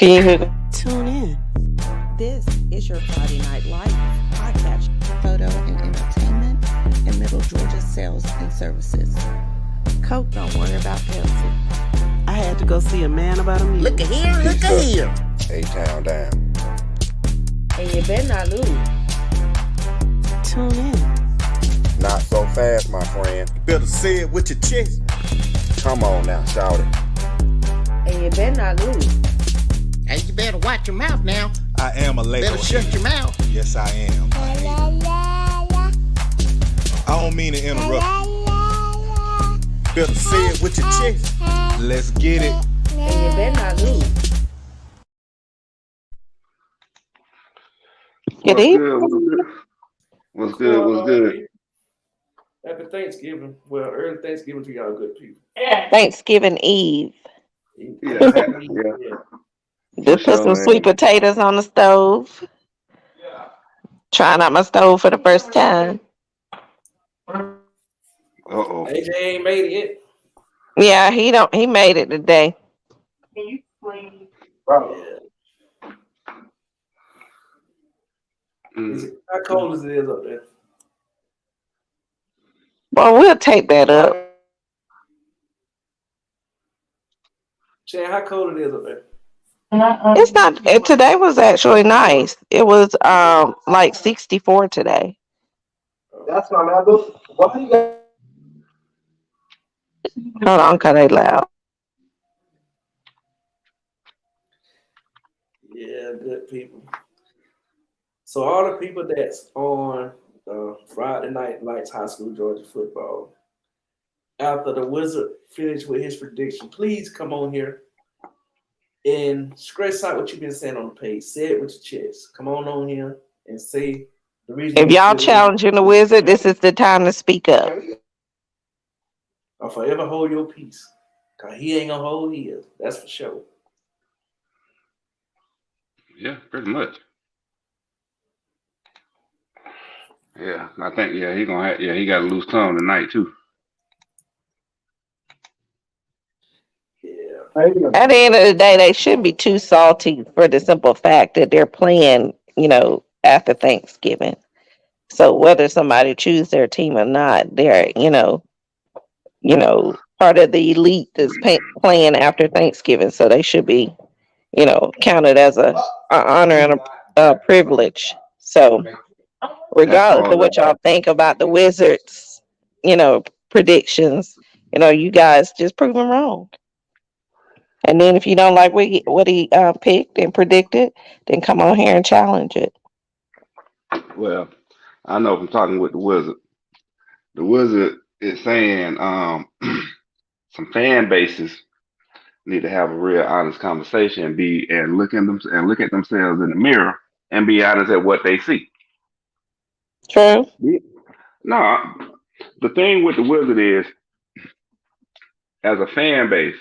Yeah. Tune in. This is your Friday Night Live podcast, photo and entertainment in Middle Georgia sales and services. Coke, don't worry about Pepsi. I had to go see a man about a Look at here, look at here. A-Town down. And you better not lose. Tune in. Not so fast, my friend. You better say it with your chest. Come on now, shout it. And you better not lose. And you better watch your mouth now. I am a lady. Better shut your mouth. Yes, I am. I don't mean to interrupt. Better say it with your chest. Let's get it. And you better not lose. Good evening. What's good? Happy Thanksgiving. Well, early Thanksgiving to y'all good people. Thanksgiving Eve. Yeah. Just put some sweet potatoes on the stove. Trying out my stove for the first time. Uh-oh. AJ ain't made it yet. Yeah, he made it today. How cold is it up there? Well, we'll take that up. Chan, how cold it is up there? It's not. Today was actually nice. It was like 64 today. That's not that. Why you got? Hold on, cause they loud. Yeah, good people. So all the people that's on Friday Night Lights High School Georgia football, after the Wizard finished with his prediction, please come on here and scratch out what you've been saying on the page. Say it with your chest. Come on here and say the reason. If y'all challenging the Wizard, this is the time to speak up. I'll forever hold your peace. Cause he ain't gonna hold his. That's for sure. Yeah, pretty much. Yeah, I think he gonna have, he got a loose tongue tonight too. Yeah. At the end of the day, they shouldn't be too salty for the simple fact that they're playing, after Thanksgiving. So whether somebody choose their team or not, they're, part of the elite that's playing after Thanksgiving. So they should be, counted as a honor and a privilege. So regardless of what y'all think about the Wizards, predictions, you guys just prove them wrong. And then if you don't like what he picked and predicted, then come on here and challenge it. Well, I know from talking with the Wizard. The Wizard is saying some fan bases need to have a real honest conversation and look at themselves in the mirror and be honest at what they see. True. No, the thing with the Wizard is, as a fan base,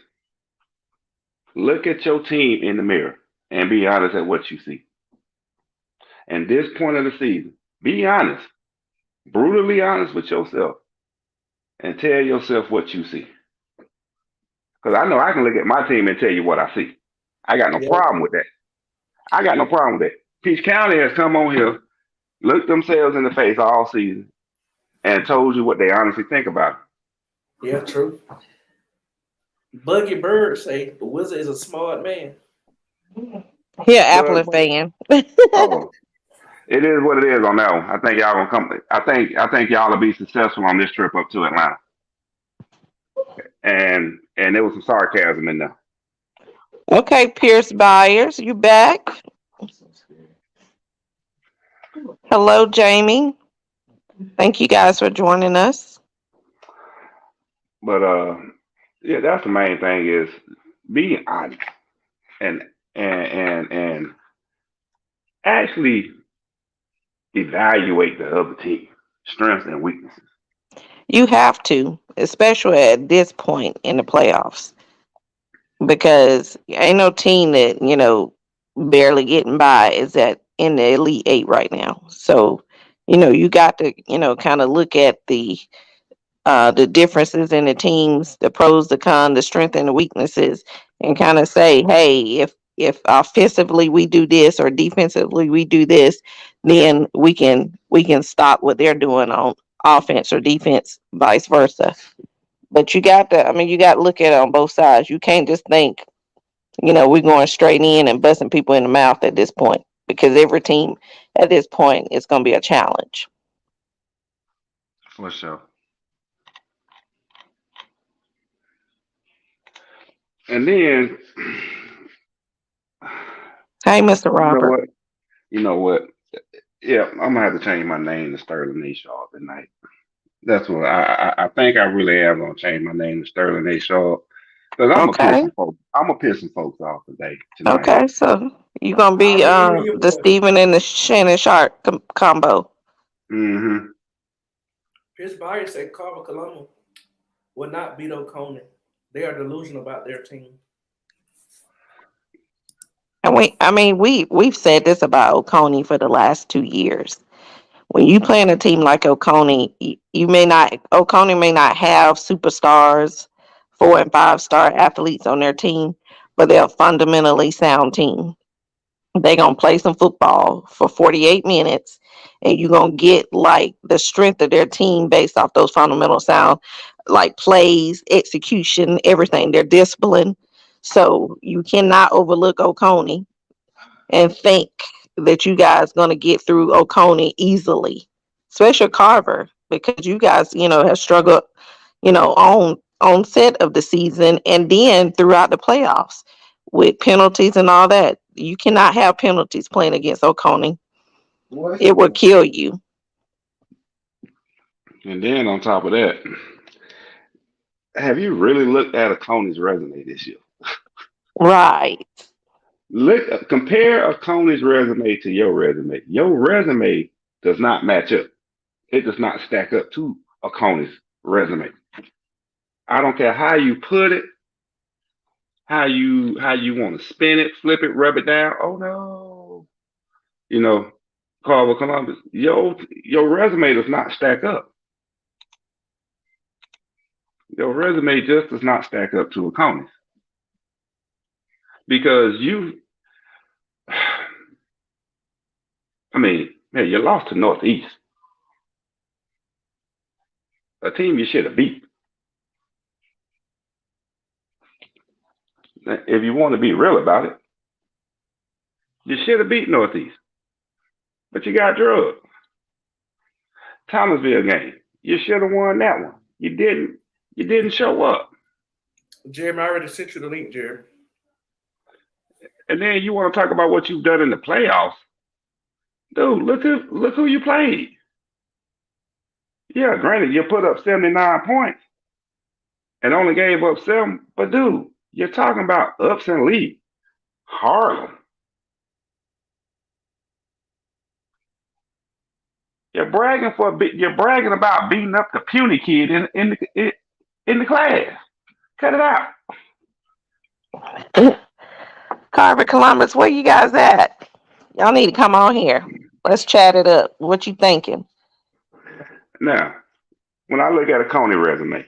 look at your team in the mirror and be honest at what you see. And this point of the season, be honest, brutally honest with yourself, and tell yourself what you see. Because I know I can look at my team and tell you what I see. I got no problem with that. Peach County has come on here, looked themselves in the face all season, and told you what they honestly think about it. Yeah, true. Buggy Bird say the Wizard is a smart man. He an Apple fan. Oh, it is what it is on that one. I think y'all gonna come. I think y'all will be successful on this trip up to Atlanta. And there was some sarcasm in there. Okay, Pierce Byers, you back? Hello, Jamie. Thank you guys for joining us. But that's the main thing is being honest and actually evaluate the other team strengths and weaknesses. You have to, especially at this point in the playoffs, because ain't no team that barely getting by is in the Elite Eight right now. So you got to kind of look at the differences in the teams, the pros, the cons, the strengths and the weaknesses, and kind of say, hey, if offensively we do this or defensively we do this, then we can stop what they're doing on offense or defense, vice versa. But you got to look at it on both sides. You can't just think, we're going straight in and busting people in the mouth at this point, because every team at this point is going to be a challenge. For sure. And then, Hey, Mr. you know Robert. what? You know what? Yeah, I'm gonna have to change my name to Sterling A. Sharp tonight. That's what I think I really am gonna change my name to Sterling A. Sharp because I'm gonna piss Okay. some folks. I'm gonna piss some folks off tonight. Okay. So you're going to I be remember your the boy. Steven and the Shannon Sharp combo. Mm-hmm. Chris Byers said Carver Colombo will not beat Oconee. They are delusional about their team. And we've said this about Oconee for the last 2 years. When you play in a team like Oconee, Oconee may not have superstars, 4 and 5 star athletes on their team, but they're a fundamentally sound team. They're gonna play some football for 48 minutes, and you're gonna get like the strength of their team based off those fundamental sound, like plays, execution, everything. Their discipline. So you cannot overlook Oconee and think that you guys gonna get through Oconee easily, especially Carver, because you guys, have struggled, on set of the season and then throughout the playoffs with penalties and all that. You cannot have penalties playing against Oconee. It will kill you. And then on top of that, have you really looked at Coney's resume this year? Right. Compare Coney's resume to your resume. Your resume does not match up. It does not stack up to Coney's resume. I don't care how you put it, how you want to spin it, flip it, rub it down. Oh no, you know, Carver Columbus. Your resume does not stack up. Your resume just does not stack up to Coney's because hey, you lost to Northeast, a team you should have beat. If you want to be real about it, you should have beat Northeast, but you got drugged. Thomasville game, you should have won that one. You didn't. You didn't show up. Jeremy, I already sent you the link, Jeremy. And then you want to talk about what you've done in the playoffs, dude. Look who you played. Yeah, granted, you put up 79 points and only gave up 7, but dude, you're talking about Upson Lee, Harlem. You're bragging about beating up the puny kid in the class. Cut it out. Carver Columbus, where you guys at? Y'all need to come on here. Let's chat it up. What you thinking? Now, when I look at a Coney resume,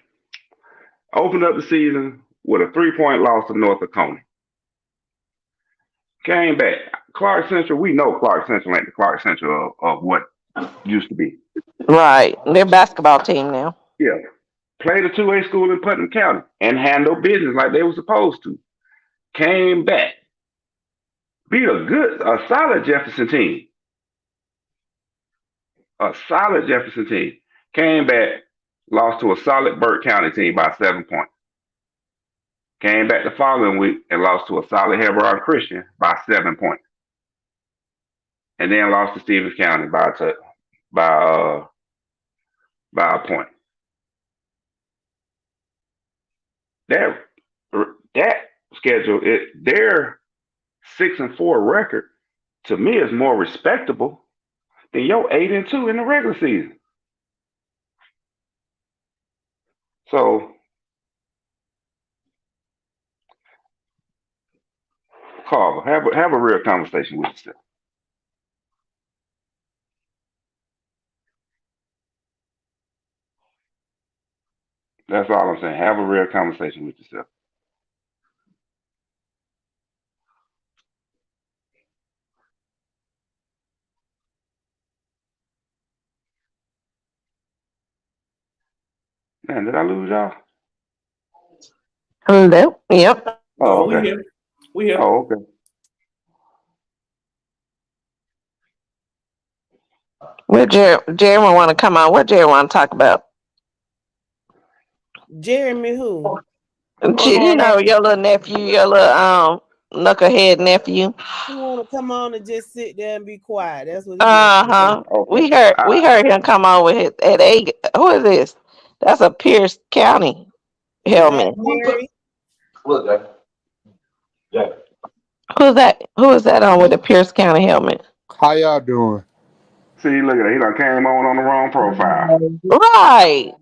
opened up the season with a 3-point loss to North Coney. Came back. Clark Central, we know Clark Central ain't the Clark Central of what used to be. Right. They're a basketball team now. Yeah. Played a 2A school in Putnam County and handled business like they were supposed to. Came back. Beat a solid Jefferson team. A solid Jefferson team. Came back, lost to a solid Burke County team by 7 points. Came back the following week and lost to a solid Hebron Christian by 7 points. And then lost to Stevens County by a point. That schedule, their 6-4 record to me is more respectable than your 8-2 in the regular season. So, Carver, have a real conversation with yourself. That's all I'm saying. Have a real conversation with yourself. Man, did I lose y'all? Hello. Yep. Oh, We okay. here. We here. Oh, okay. What Jerry want to come on? What Jerry want to talk about? Jeremy who? You know, your little nephew, your little knucklehead nephew. He want to come on and just sit there and be quiet. That's what he wants to do. We Okay. heard him come on with his at eight. Who is this? That's a Pierce County Is that helmet. Jerry? Look, Jack. Who's that? Who is that on with the Pierce County helmet? How y'all doing? See, look at it. He done came on the wrong profile. Right.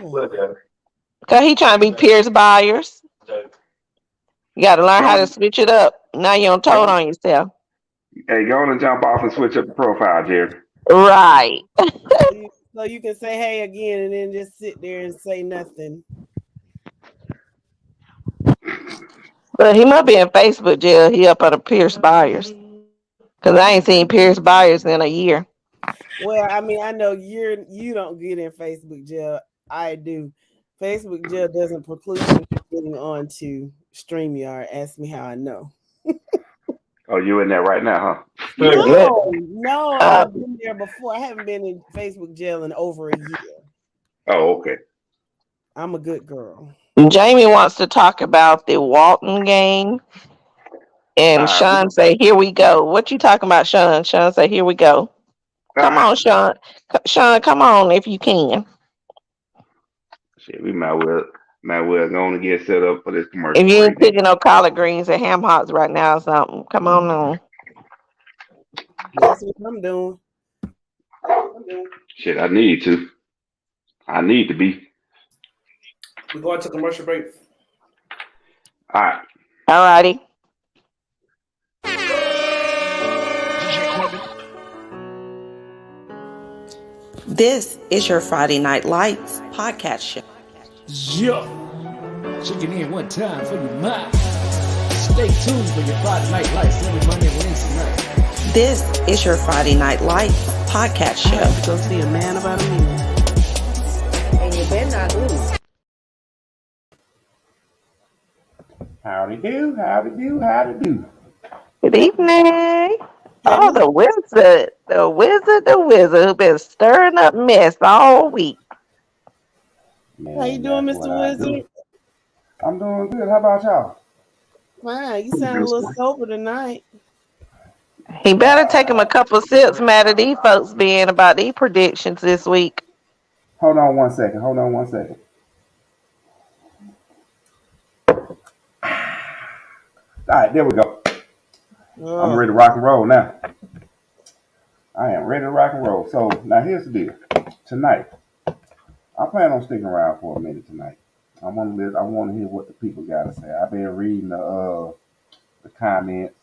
Look, Jack. Cause he trying to be Pierce Byers. Jack. You got to learn how to Go, switch it up. Now you don't told on yourself. hey, go on and jump off and switch up the profile, Jerry. Right. So you can say hey again and then just sit there and say nothing. But he might be in Facebook jail. He up under Pierce Byers. Cause I ain't seen Pierce Byers in a year. Well, I mean, I know you don't get in Facebook jail. I do. Facebook jail doesn't preclude you from getting on to StreamYard. Ask me how I know. Oh, you in there right now, huh? No, I've been there before. I haven't been in Facebook jail in over a year. Oh, okay. I'm a good girl. Jamie wants to talk about the Walton game. And All right. Sean say, here we go. What you talking about, Sean? Sean say, here we go. Come on, Sean. Sean, come on if you can. Shit, we might well go on and get set up for this commercial If you ain't break. picking no collard greens and ham hocks right now or something, come on. That's what I'm doing. Shit, I need to. I need to be. We're going to commercial break. All right. All righty. This is your Friday Night Lights podcast show. Yeah. Chicken in one time for your mind. Stay tuned for your Friday Night Lights every Monday and Wednesday night. This is your Friday Night Lights podcast show. I have to go see a man about a minute. And you better not lose. Howdy do, howdy do, howdy do. Good evening. Oh, the wizard who been stirring up mess all week. Man, How you doing, that's Mr. what I Wizard? do. I'm doing good. How about y'all? Fine. You sound a little sober tonight. He better take him a couple sips, mad at these folks being about these predictions this week. Hold on one second. All right, there we go. I'm ready to rock and roll now. I am ready to rock and roll. So now here's the deal. Tonight, I plan on sticking around for a minute tonight. I want to hear what the people got to say. I've been reading the comments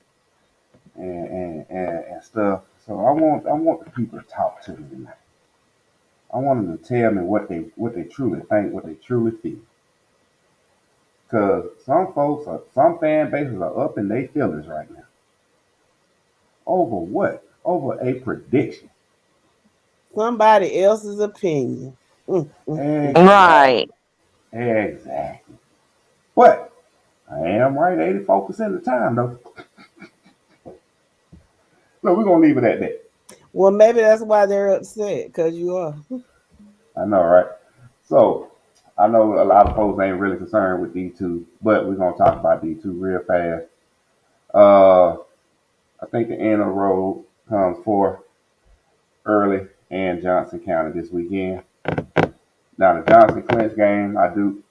and stuff. So I want the people to talk to me tonight. I want them to tell me what they truly think, what they truly feel. Because some fan bases are up in their feelings right now. Over what? Over a prediction. Somebody else's opinion. Right. Exactly. But I am right 84% of the time, though. So we're going to leave it at that. Well, maybe that's why they're upset, because you are. I know, right? So I know a lot of folks ain't really concerned with D2, but we're going to talk about D2 real fast. I think the end of the road comes for Early and Johnson County this weekend. Now the Johnson Clinch game, I do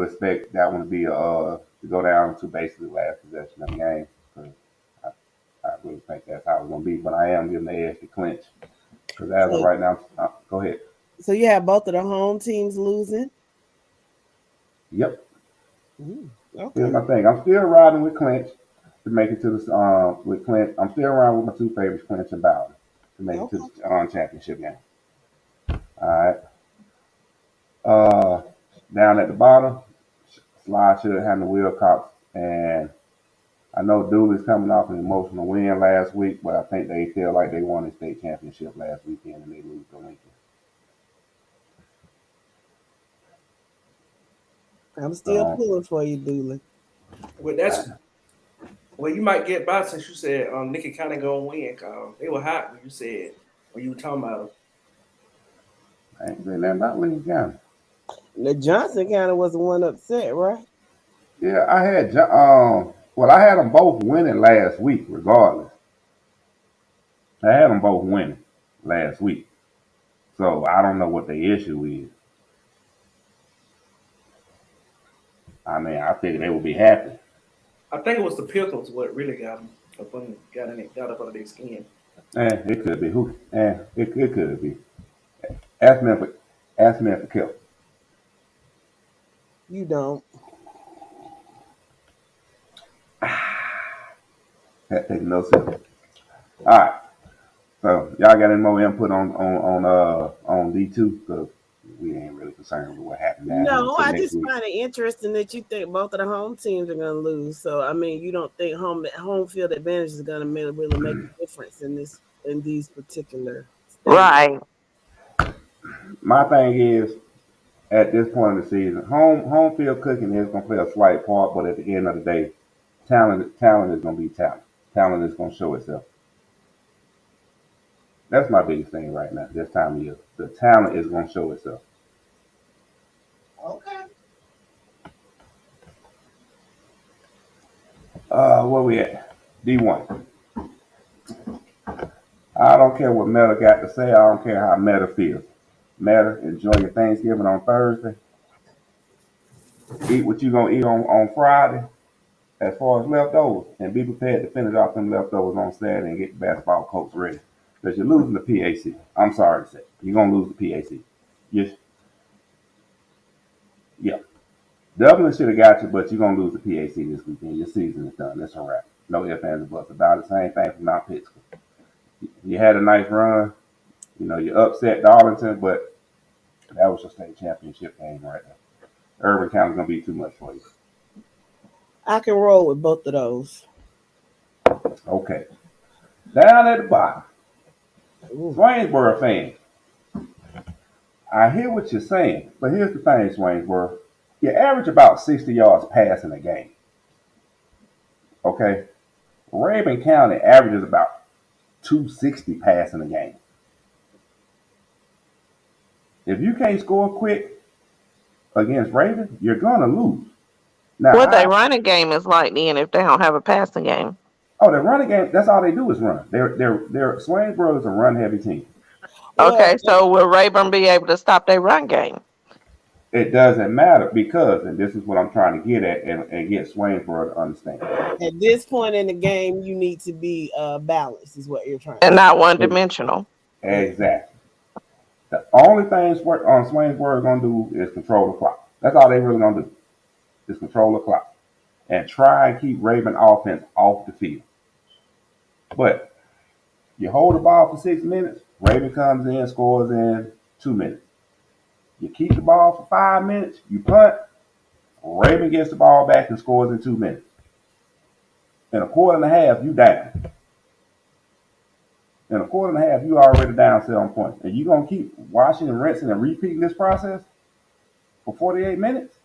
expect that one to be to go down to basically the last possession of the game. Because I really think that's how it's going to be. But I am giving the edge to Clinch. Because as of right now, go ahead. So you have both of the home teams losing? Yep. Okay. Here's my thing. I'm still riding with Clinch to make it to the with Clinch. I'm still riding with my two favorites, Clinch and Bowden, to make it to the championship game. All right. Down at the bottom, Slide should have the Wilcox, and I know Dooley's coming off an emotional win last week, but I think they feel like they won the state championship last weekend and they lose to Lincoln. I'm still pulling for you, Dooley. Well, you might get by since you said Nikki County gonna win. Cause they were hot when you were talking about them. I ain't saying nothing about Lincoln County. The Johnson County was the one upset, right? Yeah, I had I had them both winning last week, regardless. I had them both winning last week, so I don't know what the issue is. I mean, I think they would be happy. I think it was the Pilgrims what really got them got up under their skin. It could be who? It could be. Ask me if it killed. You don't. That takes no sense. All right. So y'all got any more input on D2? Because we ain't really concerned with what happened down here. No, I just find it interesting that you think both of the home teams are going to lose. So I mean, you don't think home field advantage is going to really make a difference in these particular states. Right. My thing is, at this point in the season, home field cooking is going to play a slight part, but at the end of the day, talent is going to be talent. Talent is going to show itself. That's my biggest thing right now, this time of year. The talent is going to show itself. Okay. Where we at? D1. I don't care what Meta got to say. I don't care how Meta feels. Meta, enjoy your Thanksgiving on Thursday. Eat what you're going to eat on Friday as far as leftovers, and be prepared to finish off them leftovers on Saturday and get the basketball coats ready. Because you're losing the PAC. I'm sorry to say. You're going to lose the PAC. Yeah. Dublin should have got you, but you're going to lose the PAC this weekend. Your season is done. That's a wrap. No ifs, ands, or buts about it. Same thing from Mount Pittsburgh. You had a nice run. You know, you upset Darlington, but that was your state championship game right there. Urban County's going to be too much for you. I can roll with both of those. Okay. Down at the bottom. Swainsboro fans. I hear what you're saying, but here's the thing, Swainsboro. You average about 60 yards passing a game. Okay? Rabun County averages about 260 passing a game. If you can't score quick against Rabun, you're going to lose. Now, What their running game is like then if they don't have a passing game. Oh, the running game, that's all they do is run. They're Swainsboro is a run-heavy team. Okay, so will Rayburn be able to stop their run game? It doesn't matter because, and this is what I'm trying to get at and get Swainsboro to understand. At this point in the game, you need to be balanced, is what you're trying to and not one-dimensional. Exactly. The only thing Swainsboro is going to do is control the clock. That's all they really going to do is control the clock and try and keep Rabun offense off the field. But you hold the ball for 6 minutes, Rabun comes in, scores in 2 minutes. You keep the ball for 5 minutes, you punt, Rabun gets the ball back and scores in 2 minutes. In a quarter and a half, you down. In a quarter and a half, you already down 7 points. And you're going to keep washing and rinsing and repeating this process for 48 minutes?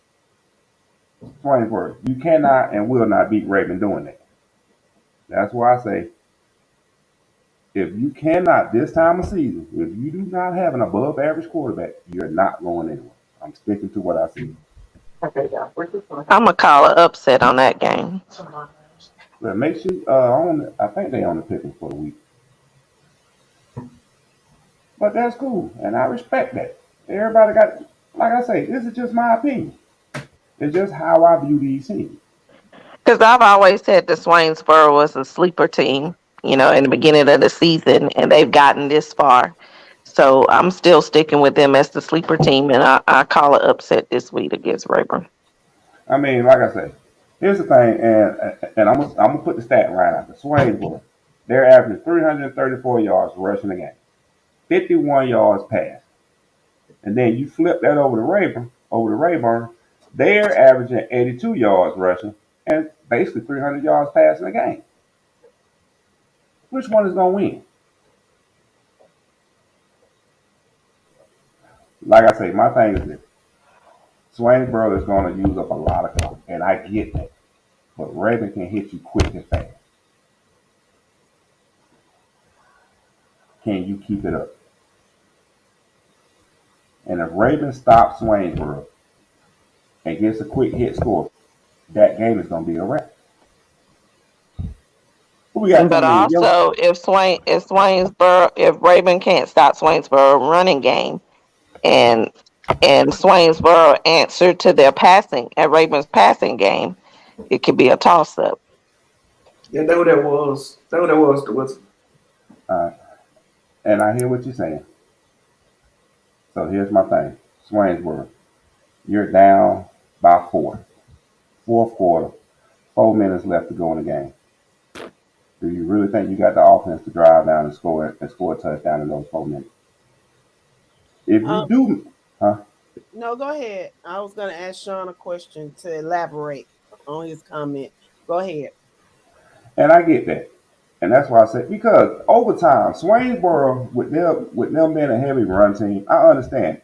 Swainsboro, you cannot and will not beat Rabun doing that. That's why I say, if you cannot this time of season, if you do not have an above average quarterback, you're not going anywhere. I'm sticking to what I see. I'm going to call an upset on that game. But make sure, I think they own the picking for the week. But that's cool, and I respect that. Everybody got, like I say, this is just my opinion. It's just how I view these teams. Because I've always said that Swainsboro was a sleeper team, in the beginning of the season, and they've gotten this far. So I'm still sticking with them as the sleeper team, and I call it upset this week against Rayburn. I mean, like I say, here's the thing, and I'm gonna put the stat right out. The Swainsboro, they're averaging 334 yards rushing a game, 51 yards passed, and then you flip that over to Rayburn, they're averaging 82 yards rushing and basically 300 yards passing a game. Which one is going to win? Like I say, my thing is this. Swainsboro is going to use up a lot of clock, and I get that. But Raven can hit you quick and fast. Can you keep it up? And if Raven stops Swainsboro and gets a quick hit score, that game is going to be a wrap. Who we got But coming in? Yo, also, if Raven can't stop Swainsboro running game, and Swainsboro answer to their passing at Raven's passing game, it could be a toss up. Yeah, that what that was. That what that was. The Wizards. and I hear what you're saying. So here's my thing. Swainsboro, you're down by 4. Fourth quarter, 4 minutes left to go in the game. Do you really think you got the offense to drive down and score a touchdown in those 4 minutes? If you do, No, go ahead. I was going to ask Sean a question to elaborate on his comment. Go ahead. And I get that. And that's why I said, because over time, Swainsboro, with them being a heavy run team, I understand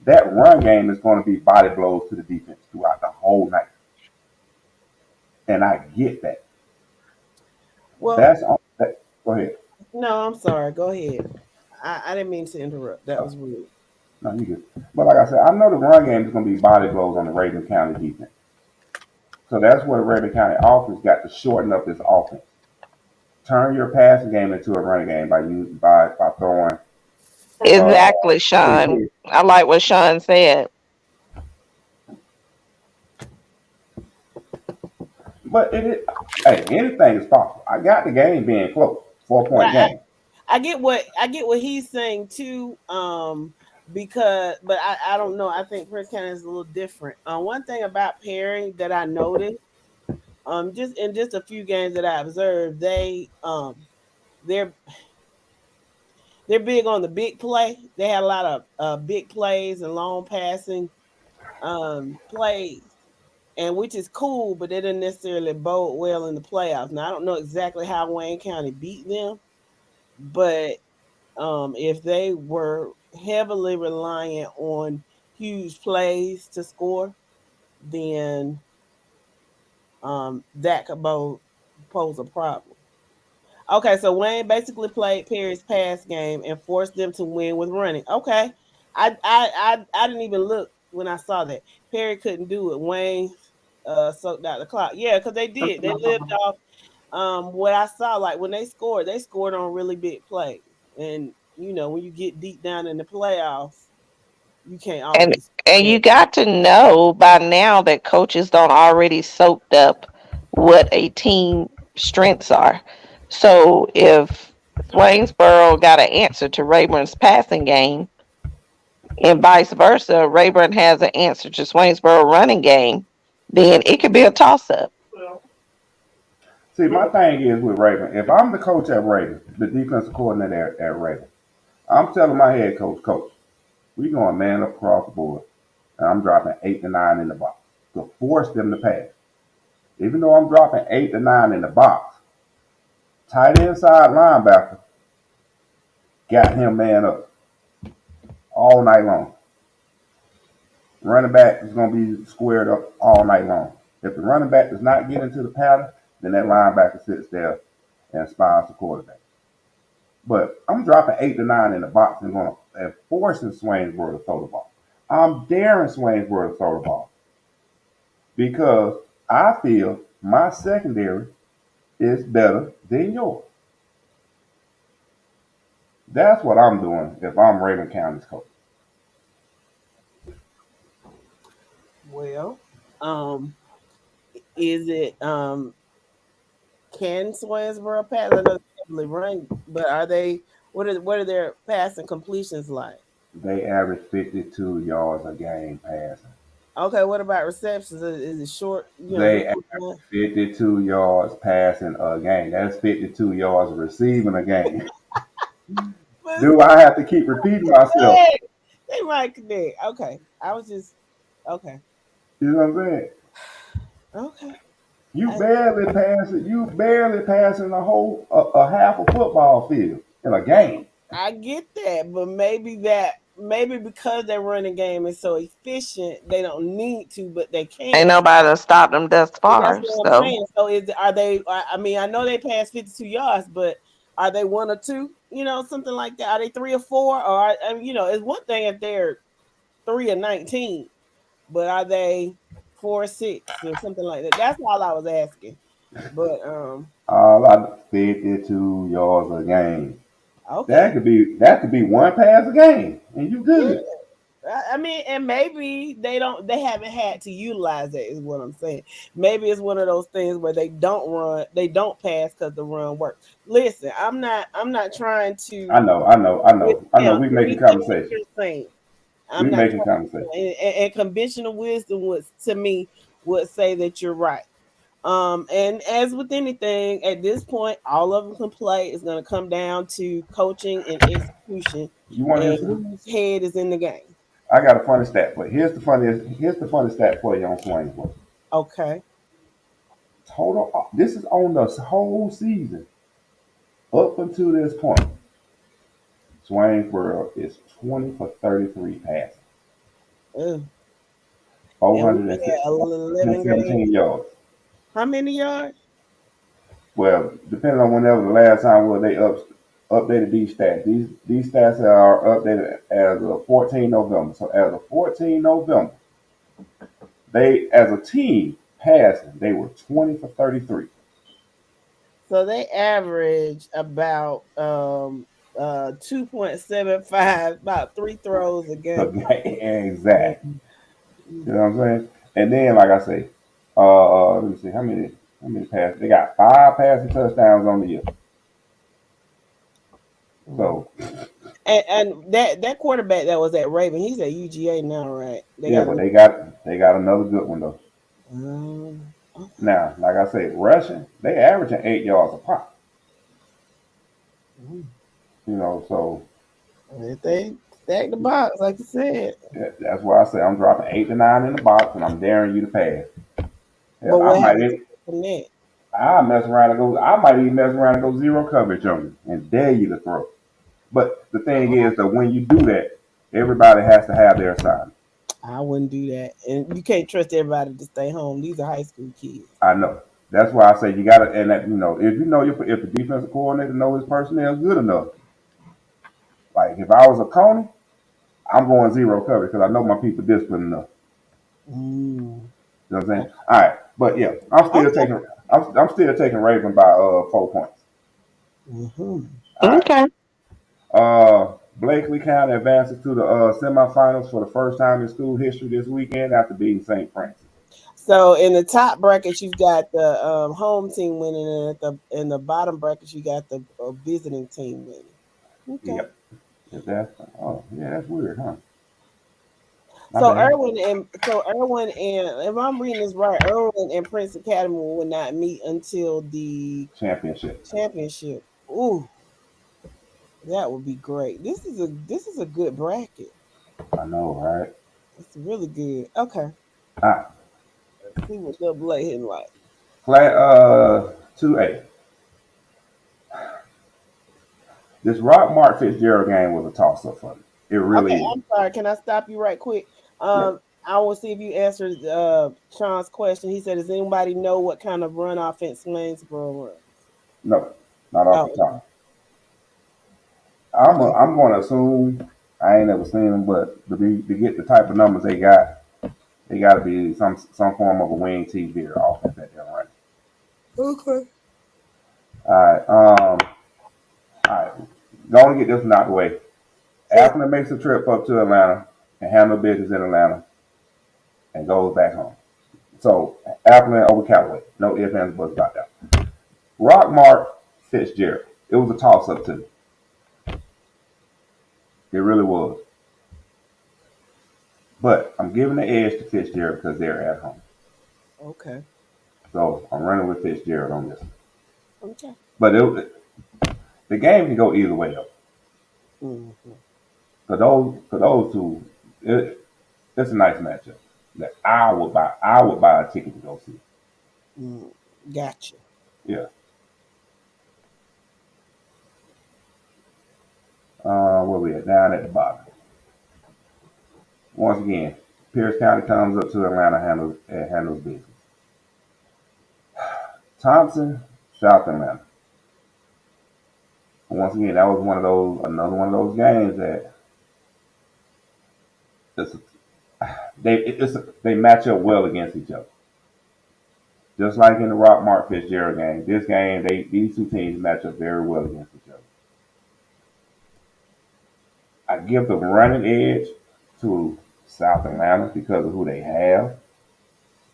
that run game is going to be body blows to the defense throughout the whole night. And I get that. Well, go ahead. No, I'm sorry. Go ahead. I didn't mean to interrupt. That was rude. No, you good. But like I said, I know the run game is going to be body blows on the Raven County defense. So that's where the Raven County offense got to shorten up this offense. Turn your passing game into a running game by throwing. Exactly, Sean. I like what Sean said. But anything is possible. I got the game being close, 4-point game. I get what he's saying too. Because, but I don't know. I think Prince County is a little different. One thing about Perry that I noticed, just in just a few games that I observed, they're big on the big play. They had a lot of big plays and long passing plays, and which is cool, but they didn't necessarily bode well in the playoffs. Now I don't know exactly how Wayne County beat them, but if they were heavily reliant on huge plays to score, then that could pose a problem. Okay, so Wayne basically played Perry's pass game and forced them to win with running. Okay, I didn't even look when I saw that Perry couldn't do it. Wayne soaked out the clock. Yeah, because they did. They lived off what I saw. Like when they scored on really big plays. And you know, when you get deep down in the playoffs, you can't always. And you got to know by now that coaches don't already soaked up what a team strengths are. So if Swainsboro got an answer to Rayburn's passing game, and vice versa, Rayburn has an answer to Swainsboro running game, then it could be a toss-up. See, my thing is with Raven, if I'm the coach at Raven, the defensive coordinator at Raven, I'm telling my head coach, we going man up across the board, and I'm dropping 8 to 9 in the box to force them to pass. Even though I'm dropping 8 to 9 in the box, tight inside linebacker got him man up all night long. Running back is going to be squared up all night long. If the running back does not get into the pattern, then that linebacker sits there and spies the quarterback. But I'm dropping 8 to 9 in the box and forcing Swainsboro to throw the ball. I'm daring Swainsboro to throw the ball because I feel my secondary is better than yours. That's what I'm doing if I'm Raven County's coach. Well, is it can Swainsboro pass? I know they run, but are they? What are their passing completions like? They average 52 yards a game passing. Okay, what about receptions? Is it short? They average 52 yards passing a game. That's 52 yards receiving a game. Do I have to keep repeating myself? They might connect. Okay, I was just okay. You know what I'm saying? Okay. You barely passing a half a football field in a game. I get that, but maybe that maybe because their running game is so efficient, they don't need to, but they can. Ain't nobody to stop them thus That's far. what I'm So saying. So are they? I mean, I know they passed 52 yards, but are they 1 or 2? You know, something like that. Are they 3 or 4? Or I mean, you know, it's one thing if they're 3 or 19, but are they 4 or 6 or something like that? That's all I was asking. But All I 52 yards a game. okay, That could be one pass a game, and you yeah. good. I mean, and maybe they haven't had to utilize that, is what I'm saying. Maybe it's one of those things where they don't pass because the run works. Listen, I'm not trying I to know, I know, I know, I know. discount We making anything that conversation. you're saying. We I'm not making trying conversation. and conventional wisdom would, to me, would say that you're right. And as with anything, at this point, all of them can play. It's going to come down to coaching and execution, You want and this? whose head is in the game. I got a funny stat for you. Here's the funny stat for you on Swainsboro. Okay. Total. This is on the whole season up until this point. Swainsboro is 20 for 33 passing, Ugh. And we had 11 games. 417 yards. How many yards? Well, depending on whenever the last time was they updated these stats. These stats are updated as of 14 November. So as of 14 November, they as a team passing, they were 20 for 33. So they average about 2.75, about 3 throws a game. Exactly. You know what I'm saying? And then, like I say, let me see how many passes they got. 5 passing touchdowns on the year. So And that quarterback that was at Raven, he's at UGA now, right? but they got another good one though. Okay. Now, like I say, rushing, they averaging 8 yards a pop. You know, so If they stack the box, like you said. that's why I say I'm dropping 8 to 9 in the box, and I'm daring you to pass. But Hell, what happens from that? I mess around and go. I might even mess around and go zero coverage on you and dare you to throw. But the thing is that when you do that, everybody has to have their assignment. I wouldn't do that. And you can't trust everybody to stay home. These are high school kids. I know. That's why I say you gotta, and that if if the defensive coordinator know his personnel good enough. Like if I was a Coney, I'm going zero coverage because I know my people disciplined enough. You know what I'm saying? All right, but yeah, I'm still taking Raven by 4 points. Mm-hmm. okay. Blakely County advances to the semifinals for the first time in school history this weekend after beating St. Francis. So in the top brackets, you've got the home team winning, and in the bottom brackets, you got the visiting team winning. Okay. Yep. That's weird, huh? So Irwin and if I'm reading this right, Irwin and Prince Academy will not meet until the championship. Ooh, that would be great. This is a good bracket. I know, right? It's really good. Okay. All right. Let's see what Double A hitting like. Class 2A. This Rock Mark Fitzgerald game was a toss-up for me. It really is. I'm sorry. Can I stop you right quick? Yeah. I will see if you answered Sean's question. He said, "Does anybody know what kind of run offense Waynesboro runs?" No, not off the top. I'm going to assume I ain't never seen them, but to get the type of numbers they got to be some form of a wing TV or offense that they're running. Okay. All right. Going to get this one out of the way. Appleton makes a trip up to Atlanta and handle business in Atlanta and goes back home. So Appleton over Callaway. No ifs, ands, buts about that. Rockmart Fitzgerald. It was a toss-up to me. It really was. But I'm giving the edge to Fitzgerald because they're at home. Okay. So I'm running with Fitzgerald on this one. Okay. But the game can go either way, though. Mm-hmm. For those two, it's a nice matchup that I would buy a ticket to go see. Gotcha. Yeah. Where we at? Down at the bottom. once again, Pierce County comes up to Atlanta and handles business. Thompson, South Atlanta. Once again, that was another one of those games that they match up well against each other. Just like in the Rock Mark Fitzgerald game, this game these two teams match up very well against each other. I give the running edge to South Atlanta because of who they have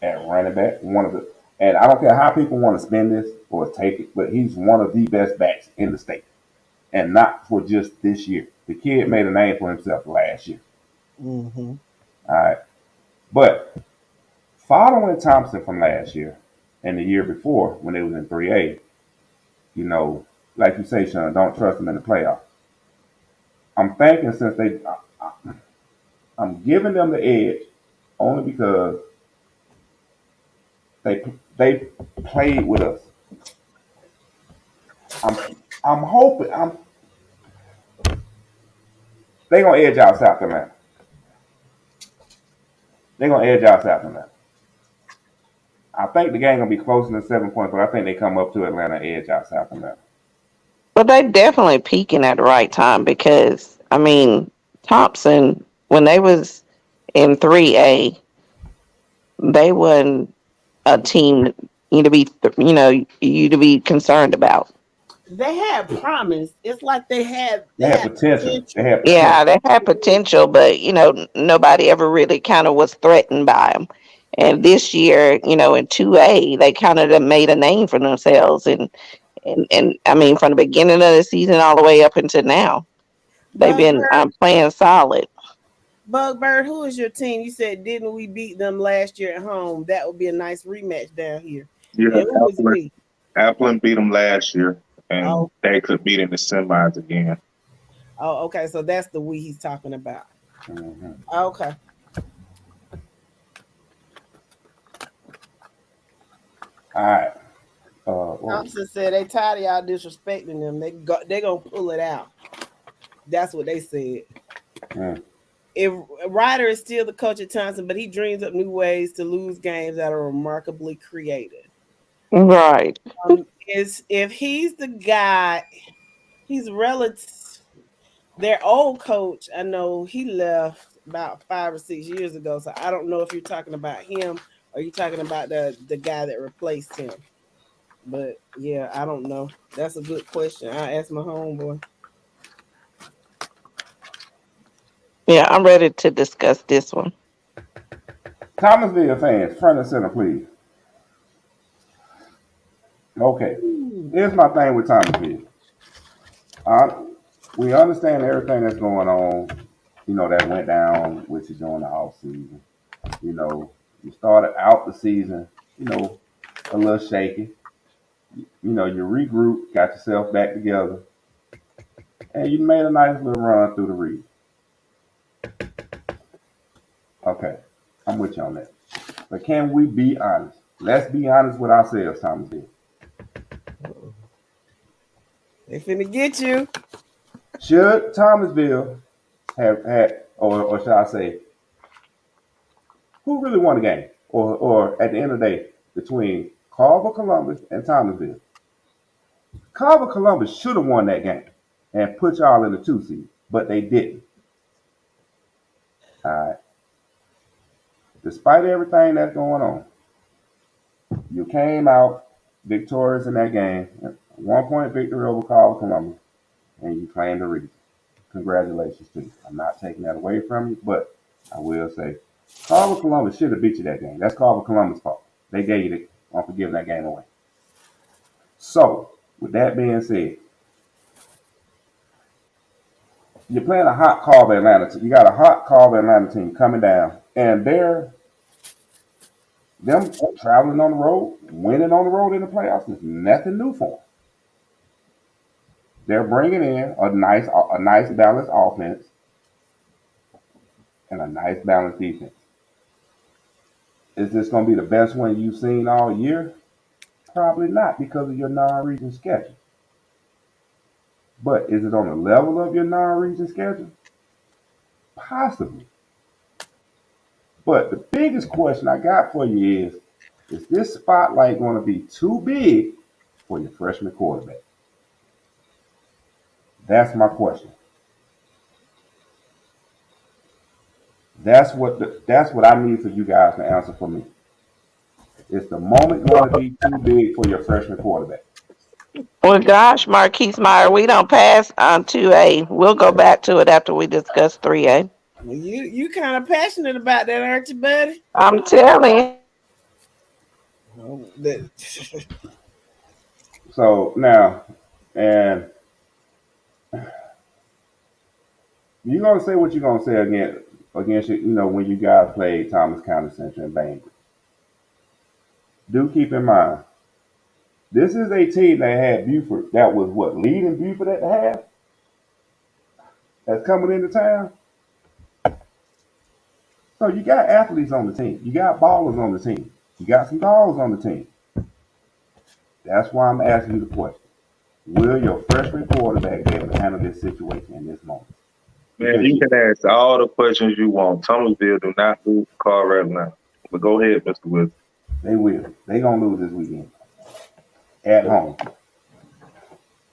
at running back. And I don't care how people want to spin this or take it, but he's one of the best backs in the state, and not for just this year. The kid made a name for himself last year. Mm-hmm. All right, but following Thompson from last year and the year before when they was in 3A, like you say, Sean, don't trust them in the playoffs. I'm thinking since I'm giving them the edge only because they played with us. I'm hoping they're gonna edge out South Carolina. They're gonna edge out South Carolina. I think the game gonna be closer than 7 points, but I think they come up to Atlanta edge out South Carolina. But they definitely peaking at the right time because Thompson, when they was in 3A, they wasn't a team you to be concerned about. They had promise. It's like they had potential. Yeah, they had potential, but nobody ever really kind of was threatened by them. And this year, in 2A, they kind of made a name for themselves, and from the beginning of the season all the way up until now, they've been playing solid. Bugbird, who is your team? You said, didn't we beat them last year at home? That would be a nice rematch down here. Yeah, we? Appleton beat them last year, and they could beat in the semis again. Oh, okay. So that's the we he's talking about. Mm-hmm. Okay. All right. Thompson said they tired of y'all disrespecting them. They gonna pull it out. That's what they said. Mm. If Ryder is still the coach at Thompson, but he dreams up new ways to lose games that are remarkably creative. Right. If he's the guy, he's relative. Their old coach, I know he left about 5 or 6 years ago. So I don't know if you're talking about him or you're talking about the guy that replaced him. But yeah, I don't know. That's a good question. I asked my homeboy. Yeah, I'm ready to discuss this one. Thomasville fans, front and center, please. Okay, here's my thing with Thomasville. We understand everything that's going on, that went down with you during the off season. You started out the season, a little shaky. You regrouped, got yourself back together, and you made a nice little run through the region. Okay, I'm with you on that. But can we be honest? Let's be honest with ourselves, Thomasville. They finna get you. Should Thomasville have had, or should I say, who really won the game? Or at the end of the day, between Carver Columbus and Thomasville. Carver Columbus should have won that game and put y'all in the 2 seed, but they didn't. All right. Despite everything that's going on, you came out victorious in that game. 1-point victory over Carver Columbus, and you claimed the region. Congratulations to you. I'm not taking that away from you, but I will say Carver Columbus should have beat you that game. That's Carver Columbus' fault. They gave you on for giving that game away. So, with that being said, you're playing a hot Carver Atlanta team. You got a hot Carver Atlanta team coming down, and them traveling on the road, winning on the road in the playoffs is nothing new for them. They're bringing in a nice balanced offense and a nice balanced defense. Is this going to be the best one you've seen all year? Probably not, because of your non-region schedule. But is it on the level of your non-region schedule? Possibly. But the biggest question I got for you is this spotlight going to be too big for your freshman quarterback? That's my question. That's what I need for you guys to answer for me. Is the moment going to be too big for your freshman quarterback? Well, gosh, Marquise Meyer, we don't pass on 2A. We'll go back to it after we discuss 3A. Well, you kind of passionate about that, aren't you, buddy? I'm telling you. So now, and you're gonna say what you're gonna say against you know, when you guys played Thomas County Central and Bainbridge. Do keep in mind, this is a team that had Buford, that was what, leading Buford at the half? That's coming into town. So you got athletes on the team. You got ballers on the team. You got some dogs on the team. That's why I'm asking you the question. Will your freshman quarterback be able to handle this situation in this moment? Man, you can ask all the questions you want. Thomasville do not lose the car right now. But go ahead, Mr. Wilson. They will. They gonna lose this weekend. At home.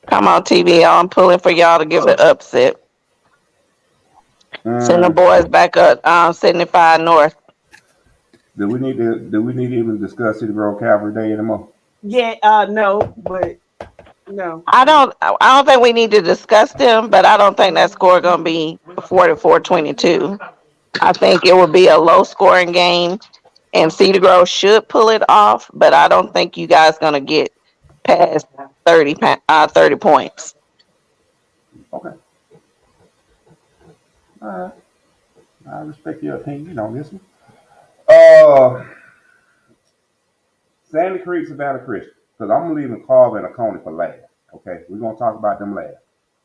Come on, TV. I'm pulling for y'all to give the upset. Send the boys back up 75 North. Do we need to even discuss City Grove Calvary Day anymore? Yeah, no, but no. I don't think we need to discuss them, but I don't think that score gonna be 44-22. I think it will be a low scoring game, and Cedar Grove should pull it off, but I don't think you guys gonna get past 30 points. Okay. All right. I respect your opinion on this one. Sandy Creek, Savannah Christian, because I'm leaving Carver and Oconee for last. Okay, we're gonna talk about them last.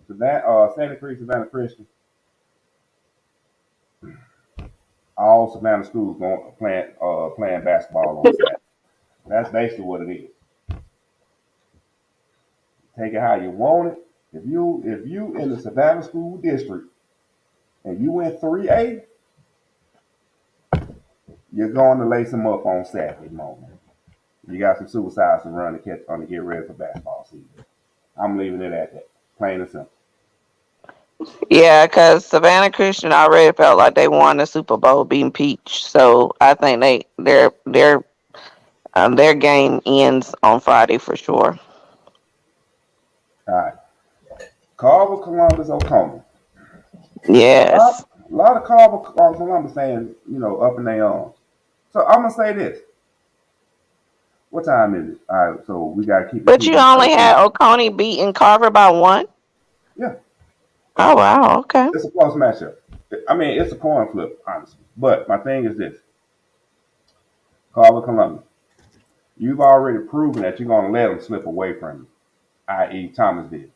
So that Sandy Creek, Savannah Christian, all Savannah schools going playing basketball on Saturday. That's basically what it is. Take it how you want it. If you in the Savannah school district and you win 3A, you're going to lace them up on Saturday morning. You got some suicides to run to get ready for basketball season. I'm leaving it at that. Plain and simple. Yeah, because Savannah Christian already felt like they won the Super Bowl beating Peach, so I think their game ends on Friday for sure. All right. Carver, Columbus, Oconee. Yes. A lot of Carver, Columbus fans, up in their arms. So I'm gonna say this. What time is it? All right, so we gotta keep. But you only had Oconee beating Carver by 1? Yeah. Oh wow. Okay. It's a close matchup. I mean, it's a coin flip, honestly. But my thing is this: Carver, Columbus. You've already proven that you're gonna let them slip away from you, i.e., Thomasville.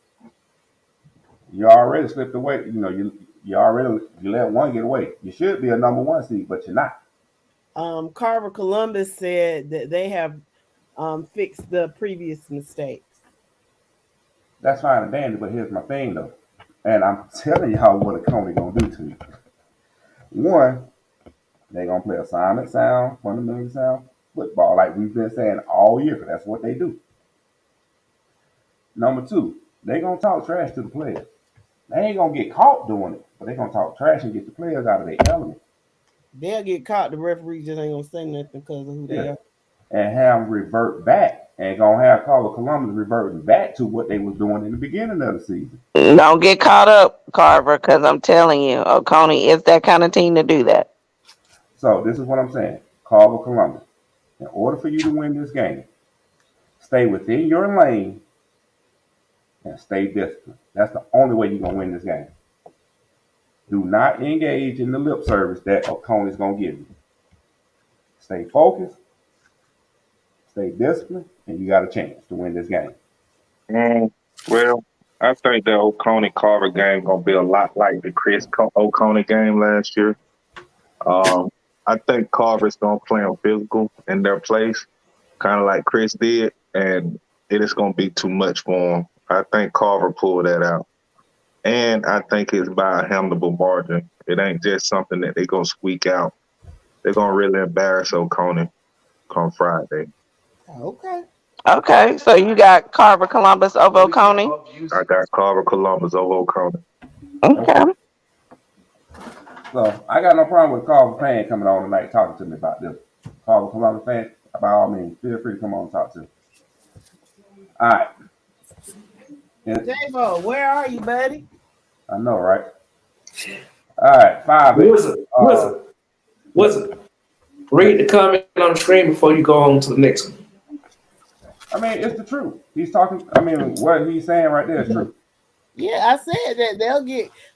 You already slipped away. You let one get away. You should be a number 1 seed, but you're not. Carver Columbus said that they have fixed the previous mistakes. That's fine and dandy, but here's my thing though, and I'm telling y'all what Oconee gonna do to you. One, they gonna play assignment sound, fundamental sound football, like we've been saying all year, because that's what they do. Number 2, they gonna talk trash to the players. They ain't gonna get caught doing it, but they gonna talk trash and get the players out of their element. They'll get caught. The referee just ain't gonna say nothing because of who they are. And have them revert back, and gonna have Carver Columbus reverting back to what they was doing in the beginning of the season. Don't get caught up, Carver, because I'm telling you, Oconee is that kind of team to do that. So this is what I'm saying. Carver Columbus. In order for you to win this game, stay within your lane and stay disciplined. That's the only way you're gonna win this game. Do not engage in the lip service that Oconee's gonna give you. Stay focused, stay disciplined, and you got a chance to win this game. Well, I think the Oconee Carver game gonna be a lot like the Chris Oconee game last year. I think Carver's gonna play on physical in their place, kind of like Chris did, and it is gonna be too much for them. I think Carver pulled that out. And I think it's by a handleable margin. It ain't just something that they're going to squeak out. They're gonna really embarrass Oconee come Friday. Okay. Okay, so you got Carver Columbus over Oconee. I got Carver Columbus over Oconee. Okay. So I got no problem with Carver fan coming on tonight talking to me about this. Carver Columbus fan, by all means, feel free to come on and talk to me. All right. Yeah, Javo, where are you, buddy? I know, right? All right, 5-8. Wizard. Read the comment on the screen before you go on to the next one. I mean, it's the truth. He's talking. I mean, what he's saying right there is true. Yeah, I said that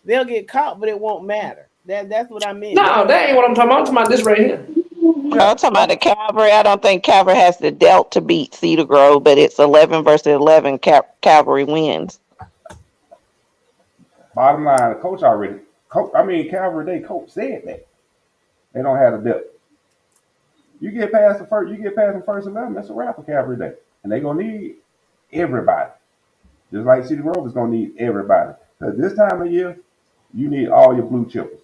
they'll get caught, but it won't matter. That's what I meant. No, that ain't what I'm talking about. I'm talking about this right here. I'm talking about the Calvary. I don't think Calvary has the dealt to beat Cedar Grove, but it's 11 versus 11. Calvary wins. Bottom line, the coach already. Calvary Day coach said that they don't have the depth. You get past the first 11. That's a wrap for Calvary Day, and they're gonna need everybody. Just like Cedar Grove is gonna need everybody. Because this time of year, you need all your blue chippers.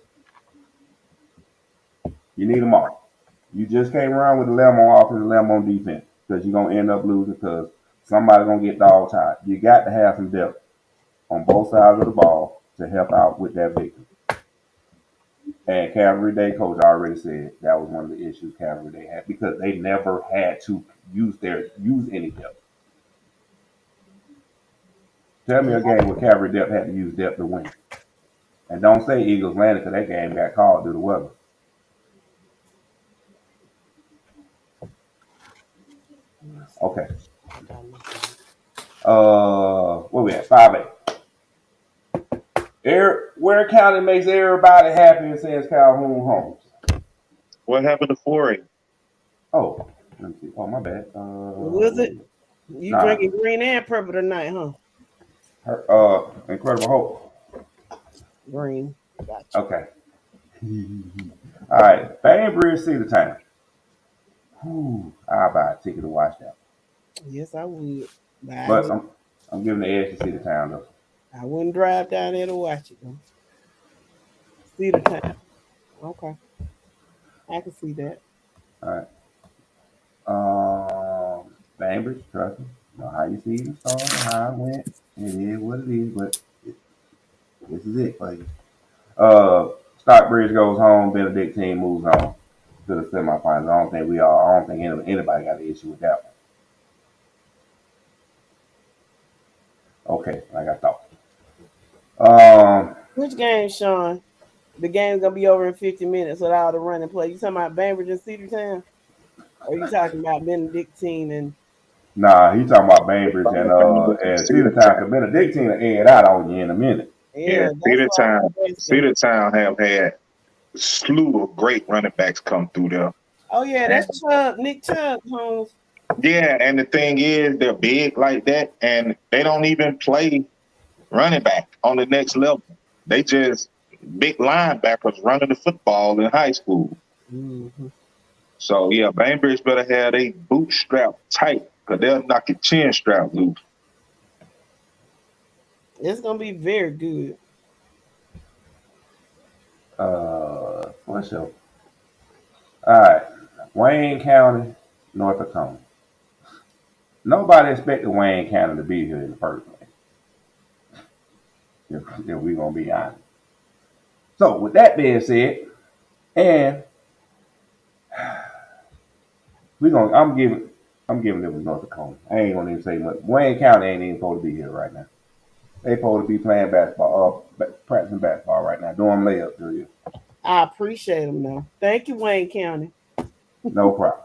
You need them all. You just can't run with the lemon on offense and lemon on defense because you're gonna end up losing because somebody's gonna get dog tired. You got to have some depth on both sides of the ball to help out with that victory. And Calvary Day coach already said that was one of the issues Calvary Day had because they never had to use any depth. Tell me a game where Calvary Depth had to use depth to win. And don't say Eagles landed because that game got called due to weather. Okay. Where we at? 5-8. Ware County makes everybody happy and sends Calhoun Homes. What happened to 4A? Oh, let me see. Oh, my bad. Was it? You drinking green and purple tonight, huh? Incredible Hope. Green. Gotcha. Okay. All right. Bainbridge Cedar Town. I'll buy a ticket to watch that. Yes, I would. But I'm giving the edge to Cedar Town though. I wouldn't drive down there to watch it though. Cedar Town. Okay. I can see that. All right. Bainbridge, trust me. You know how you see the start, how it went. It is what it is, but this is it for you. Stockbridge goes home, Benedictine moves on to the semifinals. I don't think anybody got an issue with that one. Okay, like I thought. Which game, Sean? The game's gonna be over in 50 minutes with all the running play. You talking about Bainbridge and Cedar Town? Or you talking about Benedictine and Nah, he talking about Bainbridge and Cedar Town. Because Benedictine will air it out on you in a minute. Yeah, Cedar Town have had a slew of great running backs come through there. Oh yeah, that's Nick Chubb, Holmes. Yeah, and the thing is, they're big like that, and they don't even play running back on the next level. They just big linebackers running the football in high school. Mm-hmm. So, yeah, Bainbridge better have they bootstrap tight because they'll knock your chin strap loose. It's going to be very good. For sure. All right. Wayne County, North Dakota. Nobody expected Wayne County to be here in the first place. If we're going to be honest. So, with that being said, and I'm giving them North Dakota. I ain't gonna even say much. Wayne County ain't even supposed to be here right now. They supposed to be playing basketball, practicing basketball right now, doing layups, do you? I appreciate them though. Thank you, Wayne County. No problem.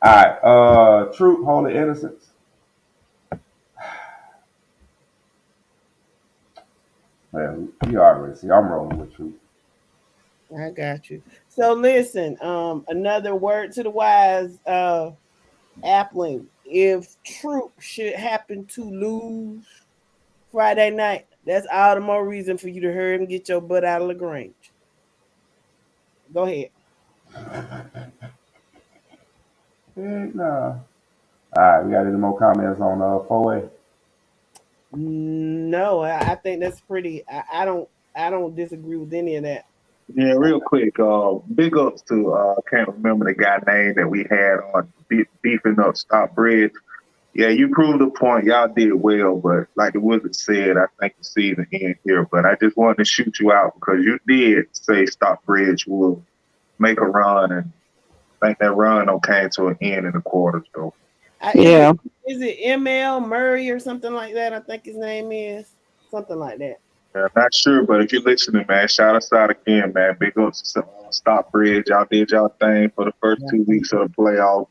All right. Troop Holy Innocents. Well, you already see I'm rolling with Troop. I got you. So listen, another word to the wise, Appling. If Troop should happen to lose Friday night, that's all the more reason for you to hurry and get your butt out of LaGrange. Go ahead. Heck no. All right, we got any more comments on 4A? No, I think that's pretty. I don't disagree with any of that. Yeah, real quick. Big ups to I can't remember the guy name that we had on beefing up Stop Bridge. Yeah, you proved the point. Y'all did well, but like the Wizard said, I think the season ends here. But I just wanted to shoot you out because you did say Stockbridge will make a run, and I think that run came to an end in the quarter. So Yeah. Is it ML Murray or something like that? I think his name is something like that. yeah, I'm not sure, but if you're listening, man, shout us out again, man. Big ups to Stockbridge. Y'all did y'all thing for the first 2 weeks of the playoff.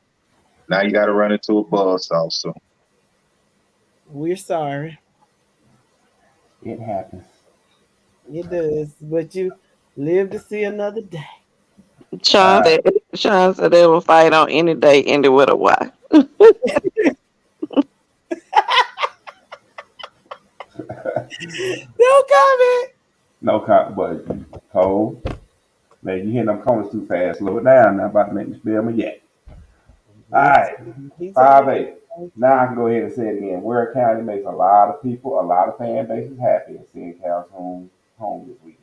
Now you got to run into a buzzsaw. So We're sorry. It happens. It does, but you live to see another day. Sean said they will fight on any day, ended with a Y. No comment. No comment, but Cole, man, you hitting them corners too fast. Slow it down. Now about to make me spill my yak. All right, 5-8. Now I can go ahead and say it again. Ware County makes a lot of people, a lot of fan bases happy in seeing Calhoun home this weekend.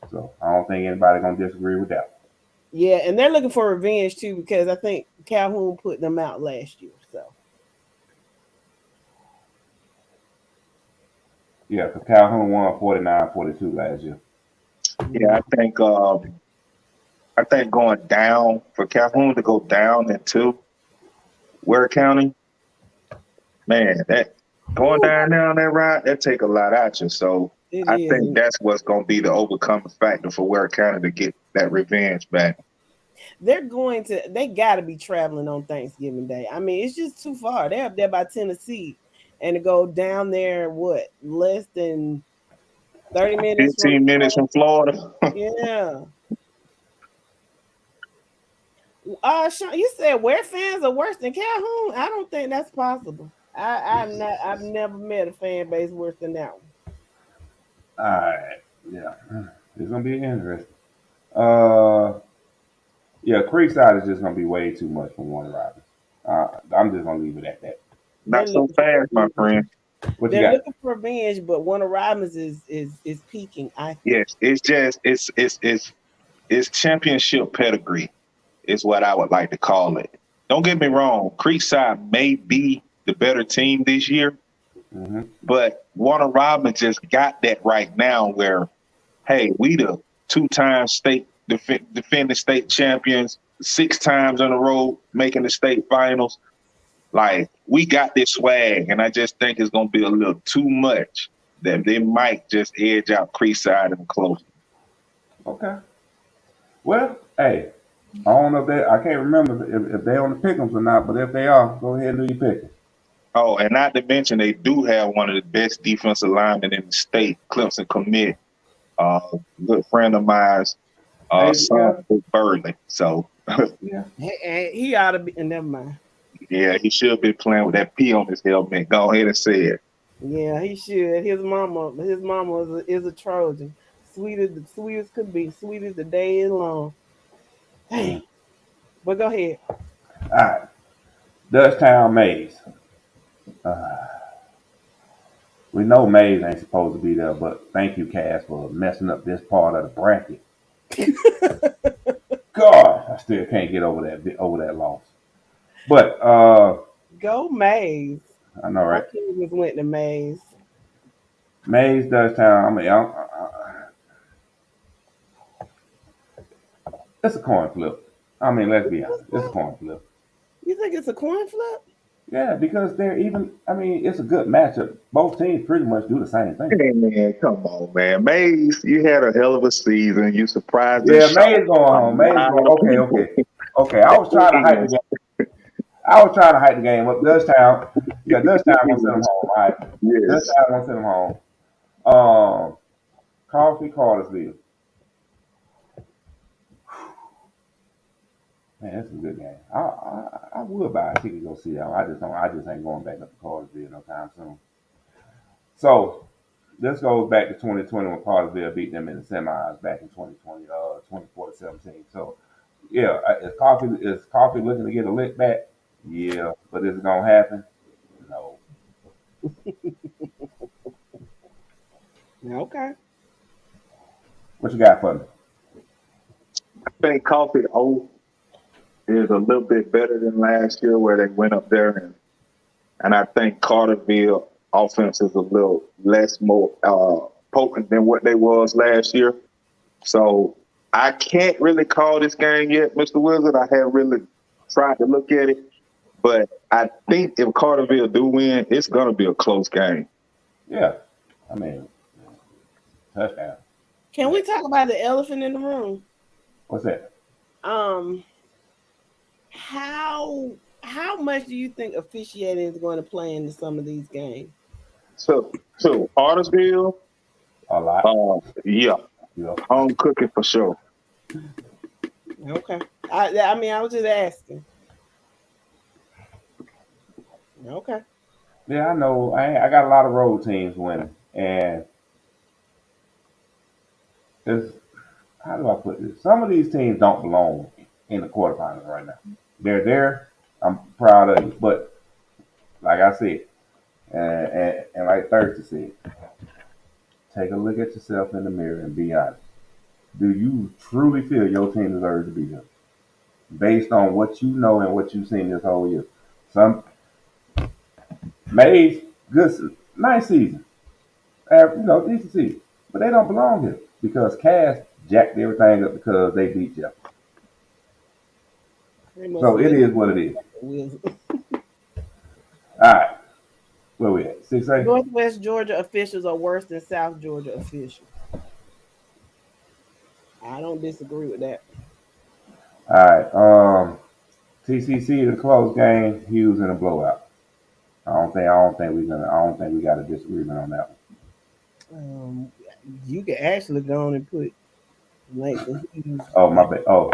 So I don't think anybody gonna disagree with that. Yeah, and they're looking for revenge too because I think Calhoun put them out last year. So yeah, because Calhoun won 49-42 last year. yeah, I think going down for Calhoun to go down into Ware County, man, that going down that route, that take a lot out you. So I think that's what's going to be the overcoming factor for Ware County to get that revenge back. they got to be traveling on Thanksgiving Day. I mean, it's just too far. They're up there by Tennessee, and to go down there, less than 30 minutes? 15 minutes from Florida. Yeah. Sean, you said Ware fans are worse than Calhoun? I don't think that's possible. I've never met a fan base worse than that one. All right, yeah, it's gonna be interesting. Yeah, Creekside is just gonna be way too much for Warner Robins. I'm just gonna leave it at that. Not so fast, my friend. They're looking for revenge, but Warner Robins is peaking. Yes, it's championship pedigree is what I would like to call it. Don't get me wrong, Creekside may be the better team this year, but Warner Robins just got that right now where, hey, we the two-time state defending state champions, 6 times in a row making the state finals. Like, we got this swag, and I just think it's going to be a little too much that they might just edge out Creekside and close. Okay. Well, hey, I don't know if I can't remember if they're on the pick'ems or not, but if they are, go ahead and do your picking. Oh, and not to mention they do have one of the best defensive linemen in the state, Clemson commit, good friend of mine's, son Burley. So yeah, he ought to be. Never mind. Yeah, he should be playing with that P on his helmet. Go ahead and say it. Yeah, he should. His mama is a Trojan. Sweet as could be. Sweet as the day is long. Hey, but go ahead. All right, Dutchtown Mays. We know Mays ain't supposed to be there, but thank you, Cass, for messing up this part of the bracket. God, I still can't get over that loss. But go Mays. I know, right? My kid just went to Mays. Mays, Dutchtown. I mean, it's a coin flip. I mean, let's be honest. It's a coin flip. You think it's a coin flip? Yeah, because it's a good matchup. Both teams pretty much do the same thing. Hey, man, come on, man. Mays, you had a hell of a season. You surprised us. Yeah, Mays going home. Mays going. Okay. I was trying to hype the game. Up. Dutchtown. Yeah, Dutchtown gonna send them home. All right. Yes. Dutchtown gonna send them home. Coffee Cartersville. Man, that's a good game. I would buy a ticket to go see that. I just ain't going back up to Cartersville no time soon. So this goes back to 2020 when Cartersville beat them in the semis back in 2020, 24-17. So yeah, is Coffee looking to get a lick back? Yeah, but is it gonna happen? No. Okay. What you got for me? I think Coffee O is a little bit better than last year where they went up there and I think Carterville offense is a little less more potent than what they was last year. So I can't really call this game yet, Mr. Wizard. I haven't really tried to look at it. But I think if Carterville do win, it's gonna be a close game. Yeah. I mean, touchdown. Can we talk about the elephant in the room? What's that? How much do you think officiating is going to play into some of these games? So Cartersville, A lot. yeah, home cooking for sure. Okay. I mean, I was just asking. Okay. Yeah, I know. I got a lot of road teams winning, and it's, how do I put this? Some of these teams don't belong in the quarterfinals right now. They're there. I'm proud of you, but like I said, and like Thirsty said, take a look at yourself in the mirror and be honest. Do you truly feel your team deserves to be here, based on what you know and what you've seen this whole year? Some Mays, good, nice season, decent season, but they don't belong here because Cass jacked everything up because they beat Jeff. So it is what it is. All right, where we at? 6A. Northwest Georgia officials are worse than South Georgia officials. I don't disagree with that. All right, TCC the close game. Hughes in a blowout. I don't think we got a disagreement on that one. You can actually go on and put Nathan Hughes. Oh, my bad. Oh,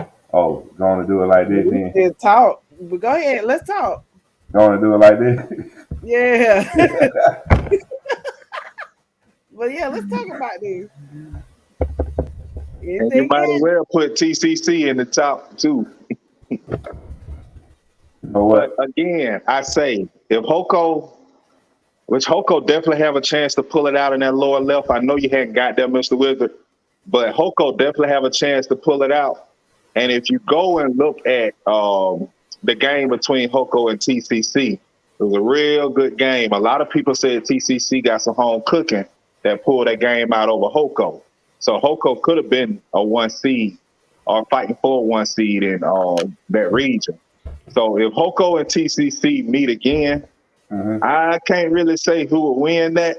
going to do it like this then? Let's talk. But go ahead, let's talk. Going to do it like this? Yeah. But yeah, let's talk about this. And you might as well put TCC in the top two. You know what? But again, I say if Hoko definitely have a chance to pull it out in that lower left. I know you hadn't got there, Mr. Wizard, but Hoko definitely have a chance to pull it out. And if you go and look at the game between Hoko and TCC, it was a real good game. A lot of people said TCC got some home cooking that pulled that game out over Hoko. So Hoko could have been a 1 seed or fighting for a 1 seed in that region. So if Hoko and TCC meet again, I can't really say who will win that,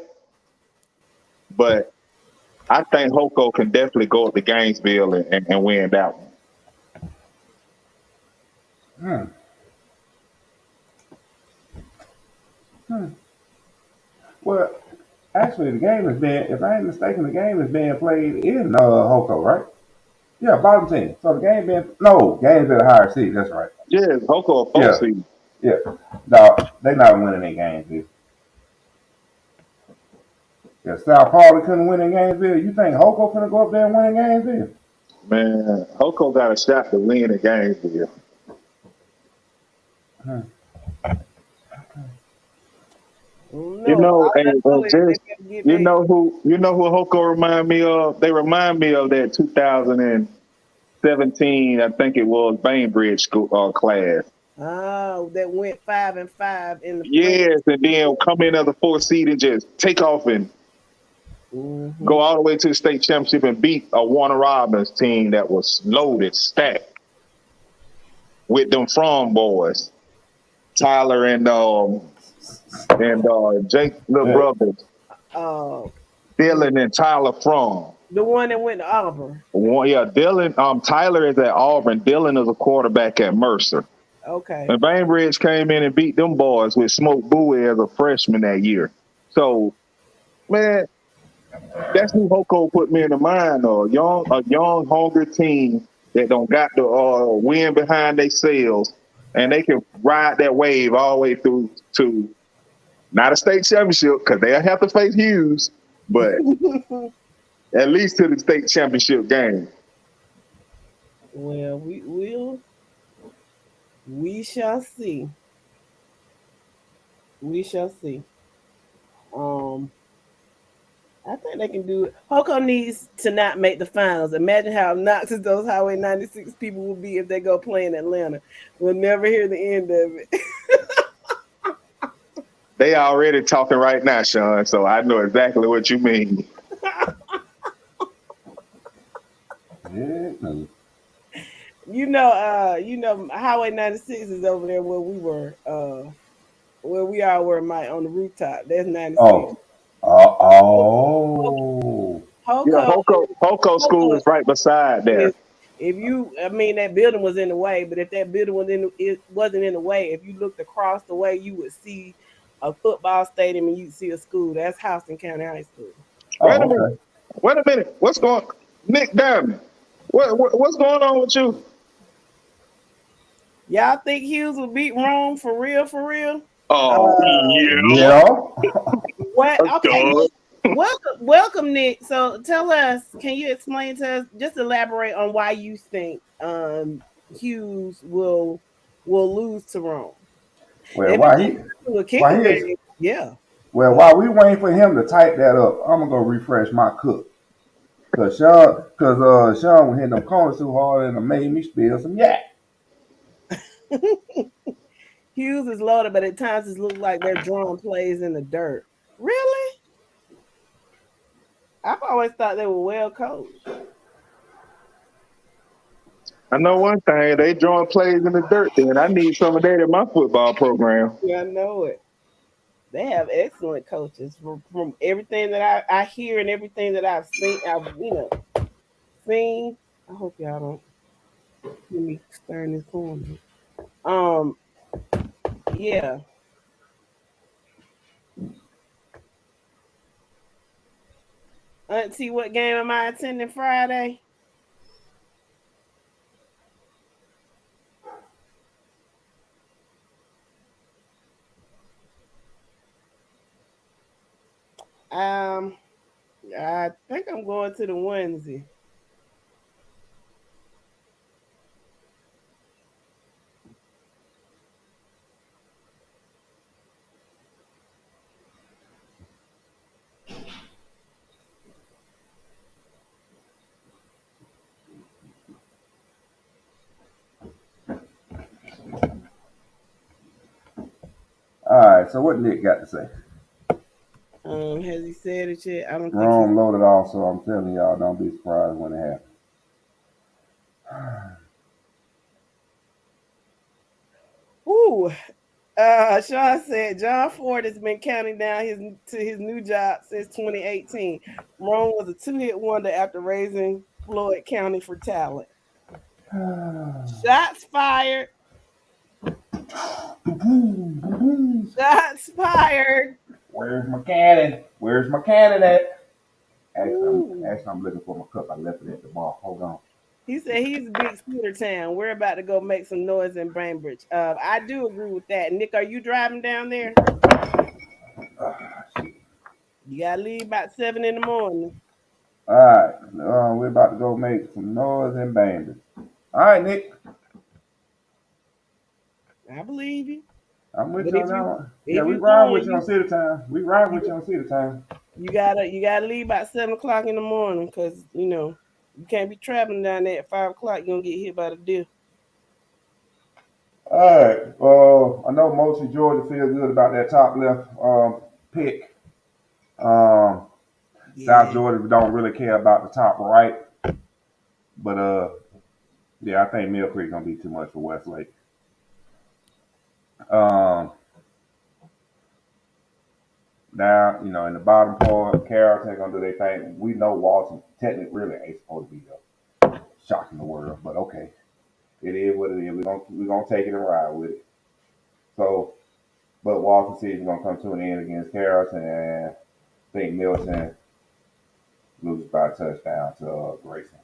but I think Hoko can definitely go up to Gainesville and win that one. Well, actually, the game is being, if I ain't mistaken, the game is being played in Hoko, right? Yeah, bottom team. So the game's at a higher seed. That's right. Yeah, Hoko a 4 seed. Yeah. No, they not winning their games, dude. If South Pauli couldn't win in Gainesville, you think Hoko finna go up there and win in Gainesville? Man, Hoko got a shot to win in Gainesville. You know who Hoko remind me of? They remind me of that 2017, I think it was Bainbridge school class. Oh, that went 5-5 in the yes, and then come in as a 4 seed and just take off and go all the way to the state championship and beat a Warner Robins team that was loaded, stacked with them From boys, Tyler and Jake little brothers, Dylan and Tyler From. The one that went to Auburn. Dylan. Tyler is at Auburn. Dylan is a quarterback at Mercer. Okay. And Bainbridge came in and beat them boys with Smoke Bowie as a freshman that year. So, man, that's who Hoko put me in the mind of. A young, hungry team that don't got the wind behind themselves, and they can ride that wave all the way through to not a state championship because they'll have to face Hughes, but at least to the state championship game. Well, we shall see. We shall see. I think they can do it. Hoko needs to not make the finals. Imagine how obnoxious those Highway 96 people will be if they go play in Atlanta. We'll never hear the end of it. They already talking right now, Sean. So I know exactly what you mean. Yeah, no. You know, Highway 96 is over there where we were, where we all were, Mike, on the rooftop. That's 96. Oh. Oh. Yeah, Hoko, Hoko School Hoko is right beside there. is, I mean, that building was in the way, but if that building wasn't in the way, if you looked across the way, you would see a football stadium and you'd see a school. That's Houston County High School. Wait a Oh, minute. okay. Wait a minute. What's going Nick Diamond? What's going on with you? Y'all think Hughes will beat Rome for real? For real? Oh, yeah. Yeah. What? Let's Okay. go. Welcome, Nick. So tell us, can you explain to us, just elaborate on why you think Hughes will lose to Rome? Well, If while it's he to a while kicking he is game, yeah. well, while we waiting for him to type that up, I'm gonna go refresh my cook. Sean was hitting them corners too hard and it made me spill some yak. Hughes is loaded, but at times it looks like they're drawing plays in the dirt. Really? I've always thought they were well coached. I know one thing. They drawing plays in the dirt then. I need some of that in my football program. Yeah, I know it. They have excellent coaches from everything that I hear and everything that I've seen. Seen. I hope y'all don't hear me stirring this corner. Yeah. Auntie, what game am I attending Friday? I think I'm going to the onesie. All right, so what Nick got to say? Has he said it yet? I don't think Rome loaded off, so I'm telling y'all, don't be surprised when it happens. Ooh. Sean said John Ford has been counting down to his new job since 2018. Rome was a two-hit wonder after raising Floyd County for talent. Shots fired. Shots fired. Where's my cannon? Where's my cannon at? Actually, I'm looking for my cup. I left it at the bar. Hold on. He said he's a big scooter town. We're about to go make some noise in Bainbridge. I do agree with that. Nick, are you driving down there? You gotta leave about 7 in the morning. All right, we're about to go make some noise in Bainbridge. All right, Nick. I believe you. I'm with But you if on that you- one. if Yeah, we you ride going, with you on City Time. We ride with you on City Time. You gotta leave about 7 o'clock in the morning because you can't be traveling down there at 5 o'clock. You're gonna get hit by the deer. All right. I know most of Georgia feels good about that top left pick. South Georgia don't really care about the top right. But yeah, I think Mill Creek gonna be too much for Westlake. Now, in the bottom part, Carrollton gonna do their thing. We know Walton technically really ain't supposed to be there. Shocking the world, but okay. It is what it is. We're gonna take it and ride with it. So, but Walton season gonna come to an end against Carrollton, and I think Milton loses by a touchdown to Grayson.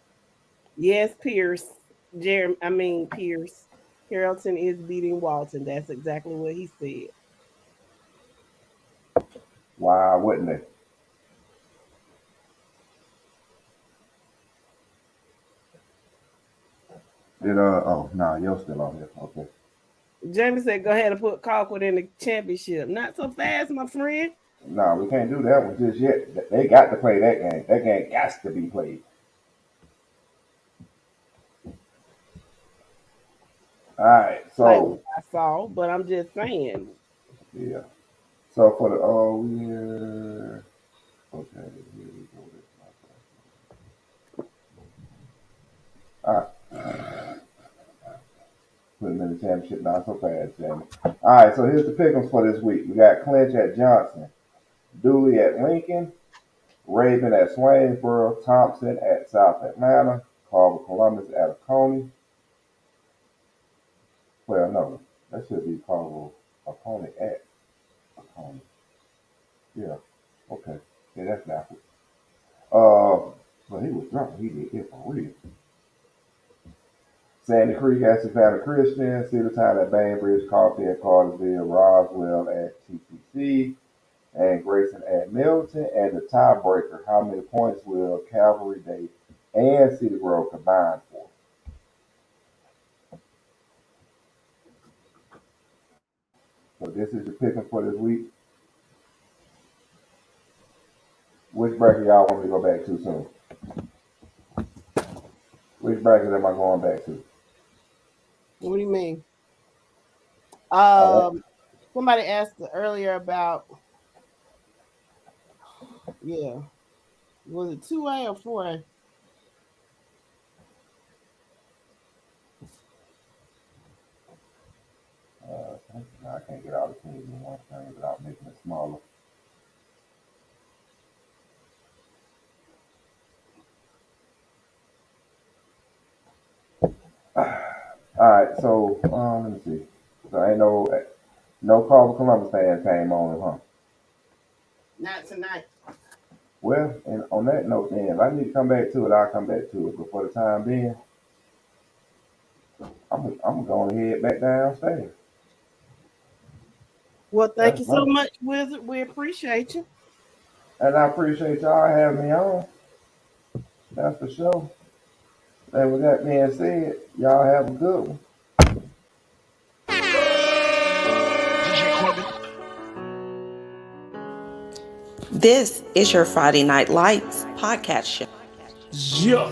Yes, Pierce. Pierce. Carrollton is beating Walton. That's exactly what he said. Why wouldn't they? You're still on here. Okay. Jamie said, "Go ahead and put Colquitt in the championship." Not so fast, my friend. No, we can't do that one just yet. They got to play that game. That game got to be played. All right, Like so I saw, but I'm just saying. yeah. So for the year, okay, here we go. All right. Put him in the championship not so fast, Jamie. All right, so here's the pick'ems for this week. We got Clinch at Johnson, Dooley at Lincoln, Raven at Swainsboro, Thompson at South Atlanta, Carver Columbus at Oconee. Well, no, that should be Carver Oconee at Oconee. Yeah, okay. Yeah, that's backwards. But he was drunk. He did it for real. Sandy Creek at Savannah Christian, Cedartown at Bainbridge, Coffee at Cartersville, Roswell at TCC, and Grayson at Milton. And the tiebreaker, how many points will Calvary Day and Cedar Grove combine for? So this is your picking for this week. Which bracket y'all want me to go back to soon? Which bracket am I going back to? What do you mean? All right. Somebody asked earlier about, yeah, was it 2A or 4A? I can't get all the teams in one thing without making it smaller. All right, so let me see. So ain't no Carver Columbus fans came on, huh? Not tonight. Well, and on that note, then if I need to come back to it, I'll come back to it. But for the time being, I'm going to head back downstairs. Well, thank That's you so fine. much, Wizard. We appreciate you. And I appreciate y'all having me on. That's for sure. And with that being said, y'all have a good one. This is your Friday Night Lights podcast show. Yo,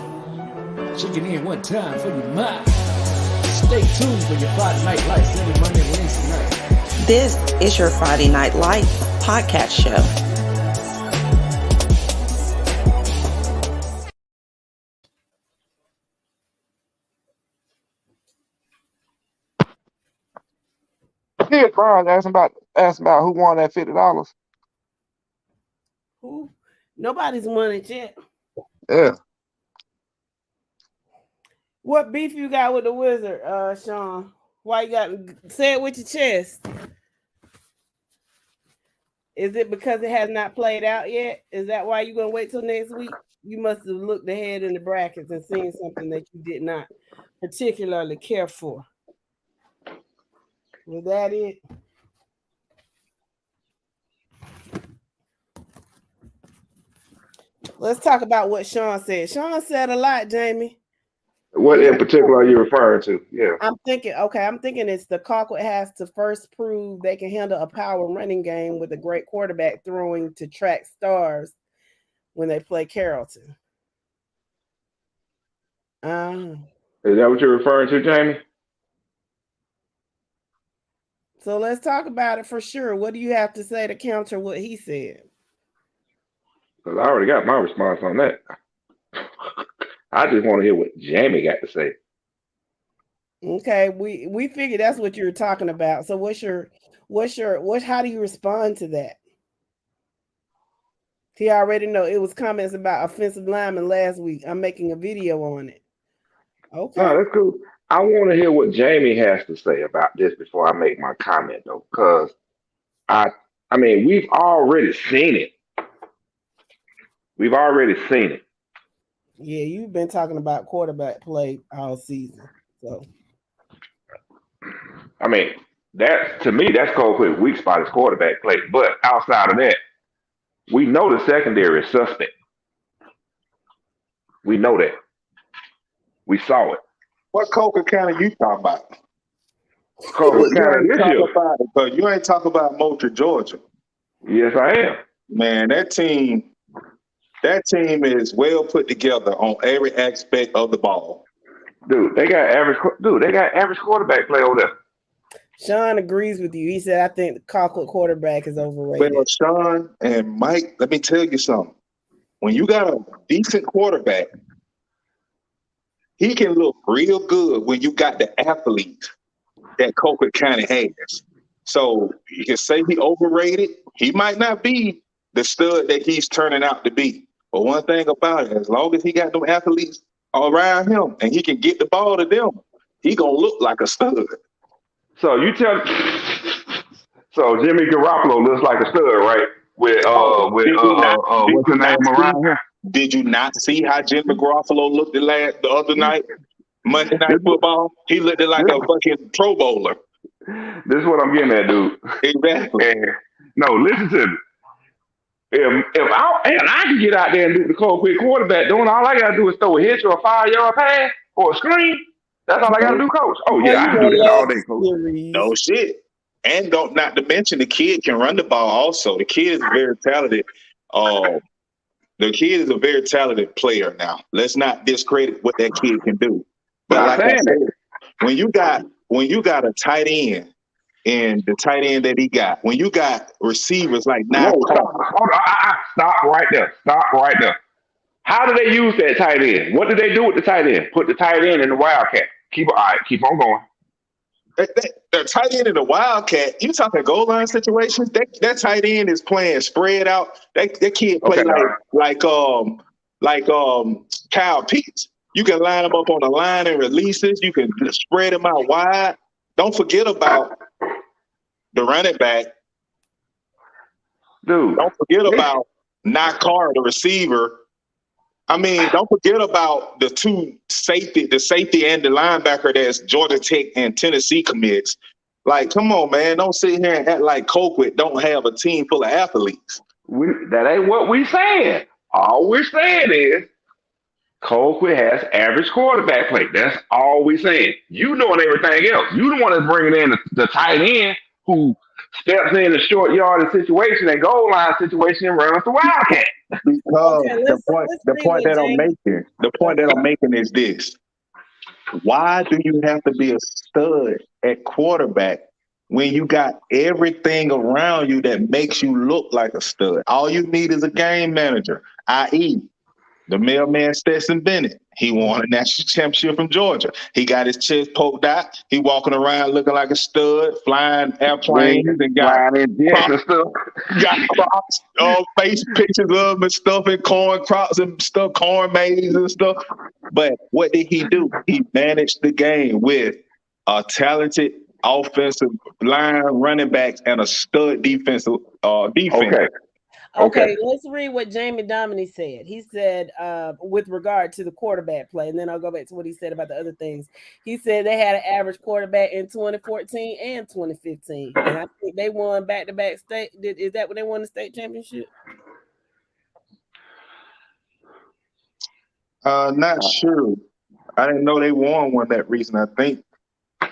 checking in one time for your mind. Stay tuned for your Friday Night Lights every Monday and Wednesday night. This is your Friday Night Lights podcast show. Kid Brian asking about who won that $50. Who? Nobody's won it yet. Yeah. What beef you got with the Wizard, Sean? Why you got say it with your chest? Is it because it has not played out yet? Is that why you're gonna wait till next week? You must have looked ahead in the brackets and seen something that you did not particularly care for. Was that it? Let's talk about what Sean said. Sean said a lot, Jamie. What in particular are you referring to? Yeah. I'm thinking it's the Colquitt has to first prove they can handle a power running game with a great quarterback throwing to track stars when they play Carrollton. Is that what you're referring to, Jamie? So let's talk about it for sure. What do you have to say to counter what he said? Because I already got my response on that. I just want to hear what Jamie got to say. Okay, we figured that's what you were talking about. So how do you respond to that? He already know it was comments about offensive linemen last week. I'm making a video on it. Okay. No, that's cool. I want to hear what Jamie has to say about this before I make my comment, though, because I mean, we've already seen it. We've already seen it. Yeah, you've been talking about quarterback play all season. So, I mean, to me, that's Colquitt's weak spot is quarterback play. But outside of that, we know the secondary is suspect. We know that. We saw it. What Coker County you talking about? Colquitt County this year. But you ain't talking about Moultrie, Georgia. Yes, I am. Man, that team is well put together on every aspect of the ball. Dude, they got average. Dude, they got average quarterback play over there. Sean agrees with you. He said, "I think the Colquitt quarterback is overrated." Well, Sean and Mike, let me tell you something. When you got a decent quarterback, he can look real good when you got the athlete that Colquitt County has. So you can say he overrated. He might not be the stud that he's turning out to be. But one thing about it, as long as he got them athletes around him and he can get the ball to them, he gonna look like a stud. So you tell. So Jimmy Garoppolo looks like a stud, right? With what's the name around here? Did you not see how Jimmy Garoppolo looked the other night? Monday Night Football? He looked like a fucking Pro Bowler. This is what I'm getting at, dude. Exactly. And, no, listen to me. If I can get out there and do the cold quick quarterback, doing all I gotta do is throw a hitch or a 5-yard pass or a screen. That's all I gotta do, coach. Oh yeah, I can do that all day, coach. No shit. And not to mention the kid can run the ball also. The kid is very talented. The kid is a very talented player now. Let's not discredit what that kid can do. But like I said, when you got a tight end and the tight end that he got, when you got receivers like now. Stop right there. How do they use that tight end? What do they do with the tight end? Put the tight end in the wildcat. Keep on going. The tight end in the wildcat, you talking goal line situations? That tight end is playing spread out. That kid play like Kyle Pitts. You can line him up on the line and releases. You can spread him out wide. Don't forget about the running back. Dude. Don't forget about Nakar, the receiver. I mean, don't forget about the safety and the linebacker that's Georgia Tech and Tennessee commits. Like, come on, man. Don't sit here and act like Colquitt don't have a team full of athletes. That ain't what we saying. All we're saying is Colquitt has average quarterback play. That's all we're saying. You doing everything else. You the one that's bringing in the tight end who steps in the short yardage situation and goal line situation and runs the wildcat. Because the point that I'm making is this. Why do you have to be a stud at quarterback when you got everything around you that makes you look like a stud? All you need is a game manager, i.e., the mailman Stetson Bennett. He won a national championship from Georgia. He got his chest poked out. He walking around looking like a stud, flying airplanes and got crops, face pictures of him and stuff, and corn crops and stuff, corn maze and stuff. But what did he do? He managed the game with a talented offensive line, running backs, and a stud defense. Okay, let's read what Jamie Dominy said. He said, with regard to the quarterback play, and then I'll go back to what he said about the other things. He said they had an average quarterback in 2014 and 2015, and I think they won back-to-back state. Is that when they won the state championship? Not sure. I didn't know they won one that reason. I think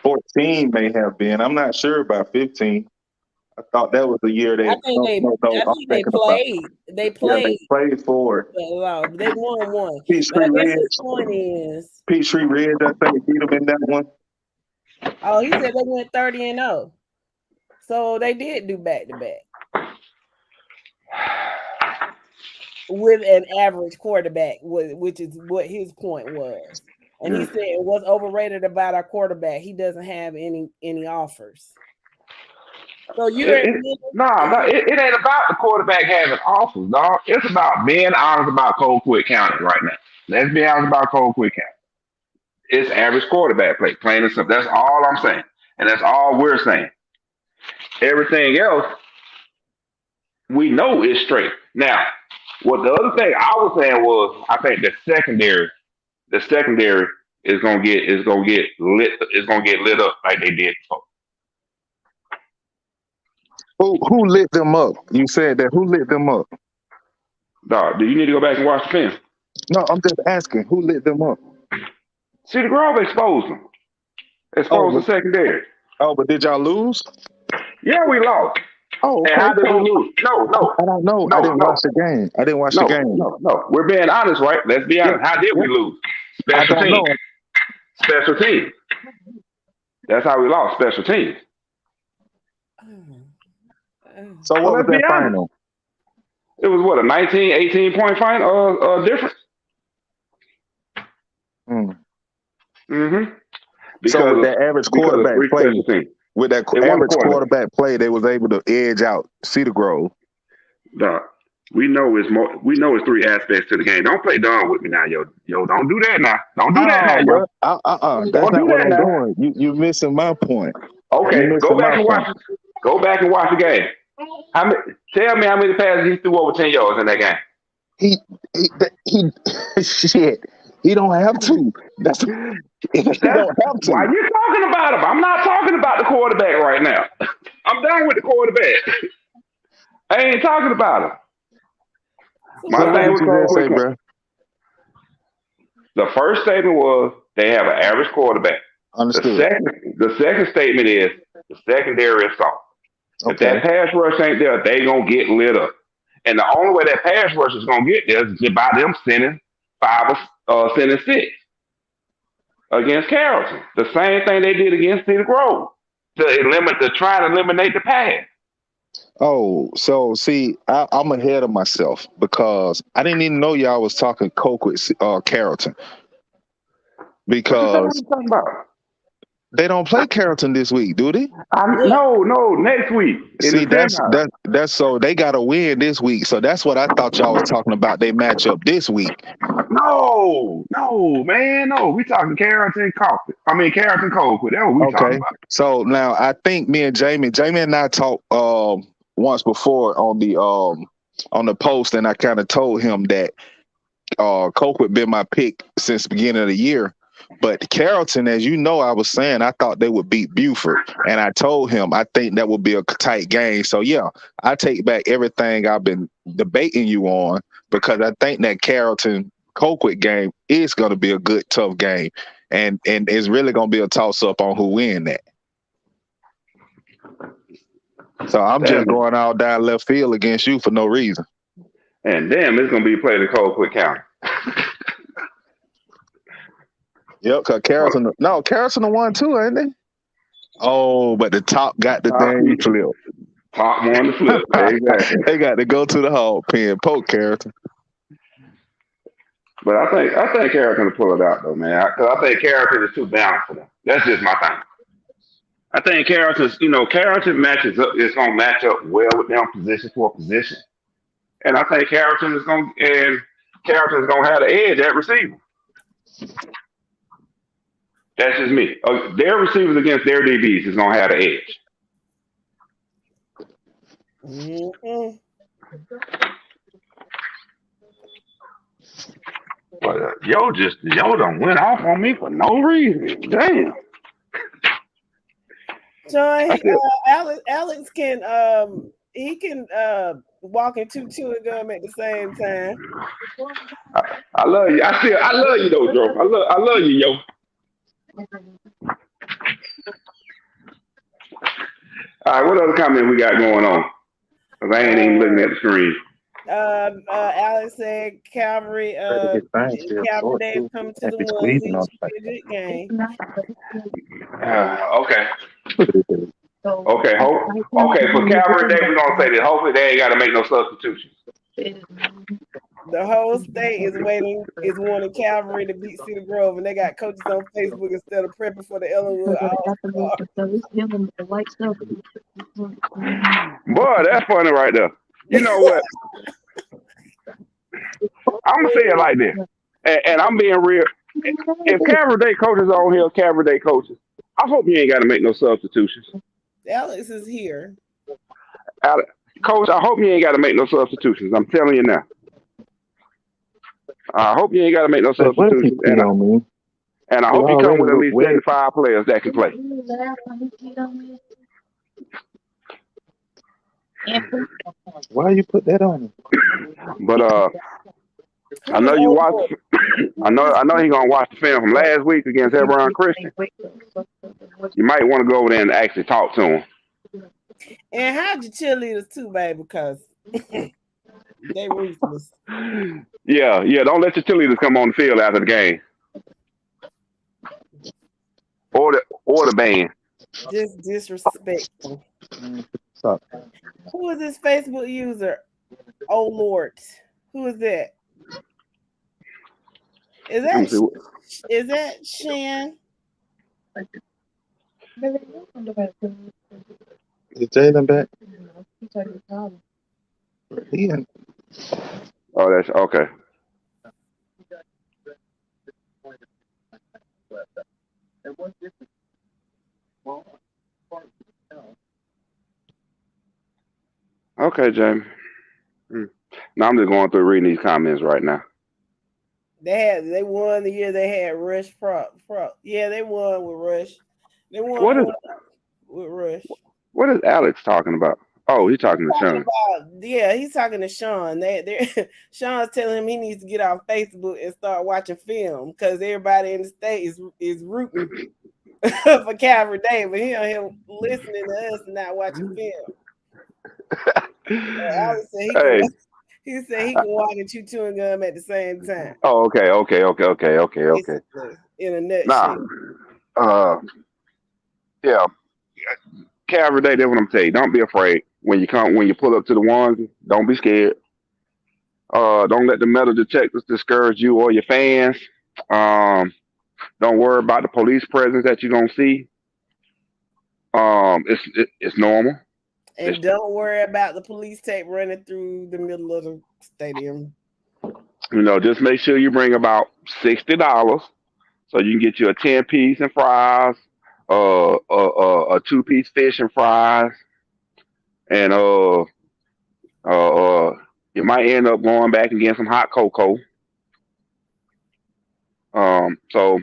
14 may have been. I'm not sure about 15. I thought that was the year they. I think they played. They played. Yeah, they played for it. They won one. Peachtree Ridge, I think, beat them in that one. Oh, he said they went 30-0. So they did do back-to-back. With an average quarterback, which is what his point was. And he said what's overrated about our quarterback, he doesn't have any offers. So it ain't about the quarterback having offers, dog. It's about being honest about Colquitt County right now. Let's be honest about Colquitt County. It's average quarterback play, plain and simple. That's all I'm saying, and that's all we're saying. Everything else, we know is straight. Now, what the other thing I was saying was, I think the secondary is gonna get lit up like they did before. Who lit them up? You said that. Who lit them up? Dog, do you need to go back and watch the film? No, I'm just asking. Who lit them up? Cedar Grove exposed them. Exposed the secondary. Oh, but did y'all lose? Yeah, we lost. Oh, And how okay. did we lose? No, I don't know. I no, didn't no, watch the game. I didn't watch the no, game. no. We're being honest, right? Let's be Yeah, honest. How did yeah. we lose? I Special don't teams. know. Special teams. That's how we lost. Special teams. So Well, what was let's be that honest. final? It was what, a 19, 18 point final difference? Hmm. Mm-hmm. So with Because that average because of quarterback three play, special teams. with that They won the average quarterback. quarterback play, they was able to edge out Cedar Grove. Doc, we know it's more. We know it's three aspects to the game. Don't play dumb with me now, yo. Don't do that now. Don't do that now, No, yo. bro. That's Don't not do what that I'm now. doing. You missing my point. Okay, You go missing back my and point. watch. Go back and watch the game. How many? Tell me how many passes he threw over 10 yards in that game. He shit. He don't have to. He don't have to. Why you talking about him? I'm not talking about the quarterback right now. I'm done with the quarterback. I ain't talking about him. So My what thing did was you going just say, quick. bro? The first statement was they have an average quarterback. Understood. The second statement is the secondary is soft. If Okay. that pass rush ain't there, they gonna get lit up. And the only way that pass rush is gonna get there is by them sending sending six against Carrollton. The same thing they did against Cedar Grove to try to eliminate the pass. Oh, so see, I'm ahead of myself because I didn't even know y'all was talking Coke with Carrollton What you because talking about? they don't play Carrollton this week, do they? No, next week. See, that's so they got to win this week. So that's what I thought y'all was talking about. They match up this week. No, man, no. We talking Carrollton Colquitt. Carrollton Colquitt. That's what we talking Okay. about. So now I think me and Jamie and I talked once before on the post, and I kind of told him that Colquitt been my pick since the beginning of the year. But Carrollton, as you know, I was saying I thought they would beat Buford, and I told him I think that would be a tight game. So yeah, I take back everything I've been debating you on because I think that Carrollton Colquitt game is going to be a good tough game, and it's really going to be a toss up on who win that. So I'm just going all down left field against you for no reason. And damn, it's gonna be played in Colquitt County. Yep, because Carrollton the one too, ain't they? Oh, but the top got the thing flipped. Top one to flip. Exactly. They got to go to the hog pen, poke Carrollton. But I think Carrollton will pull it out though, man. Because I think Carrollton is too balanced for them. That's just my thing. I think Carrollton matches up. It's gonna match up well with them position for position, and I think Carrollton is gonna have the edge at receiver. That's just me. Their receivers against their DBs is gonna have the edge. Mm-hmm. But yo done went off on me for no reason. Damn. John, Alex can he can walk in two chewing gum at the same time. I love you. I love you though, Joe. I love you, yo. All right, what other comment we got going on? Because I ain't even looking at the screen. Alex said Calvary Dave's coming to the ones. It should be a good game. Okay. Okay, for Calvary Day, we're gonna say that hopefully they ain't gotta make no substitutions. The whole state is wanting Calvary to beat Cedar Grove, and they got coaches on Facebook instead of prepping for the Ellenwood Boy, that's funny right there. You know what? I'm gonna say it like this, and I'm being real. If Calvary Day coaches on here, Calvary Day coaches, I hope you ain't got to make no substitutions. Alex is here. Coach, I hope you ain't got to make no substitutions. I'm telling you now. I hope you ain't got to make no substitutions. And I hope you come with at least 75 players that can play. Why you put that on him? But I know you watch. I know he gonna watch the film from last week against Hebron Christian. You might want to go over there and actually talk to him. And hide your cheerleaders too, baby, because they ruthless. Yeah. Don't let your cheerleaders come on the field after the game, or the band. Just disrespectful. Who is this Facebook user? Oh Lord, who is that? Is that Shan? Is Jalen back? Yeah. Oh, that's okay. Okay, Jamie. Now I'm just going through reading these comments right now. They won the year they had Rush Pro. Yeah, they won with Rush. They won with Rush. What is Alex talking about? Oh, he's talking to Sean. He's talking to Sean. Sean's telling him he needs to get off Facebook and start watching film because everybody in the state is rooting for Calvary Day, but he on here listening to us and not watching film. Alex said he said he can walk and chew chewing gum at the same time. Oh, okay. In a nutshell. Yeah. Calvary Day, that's what I'm telling you. Don't be afraid. When you pull up to the ones, don't be scared. Don't let the metal detectors discourage you or your fans. Don't worry about the police presence that you're gonna see. It's normal. And don't worry about the police tape running through the middle of the stadium. Just make sure you bring about $60 so you can get you a 10-piece and fries, a 2-piece fish and fries, and you might end up going back and getting some hot cocoa. So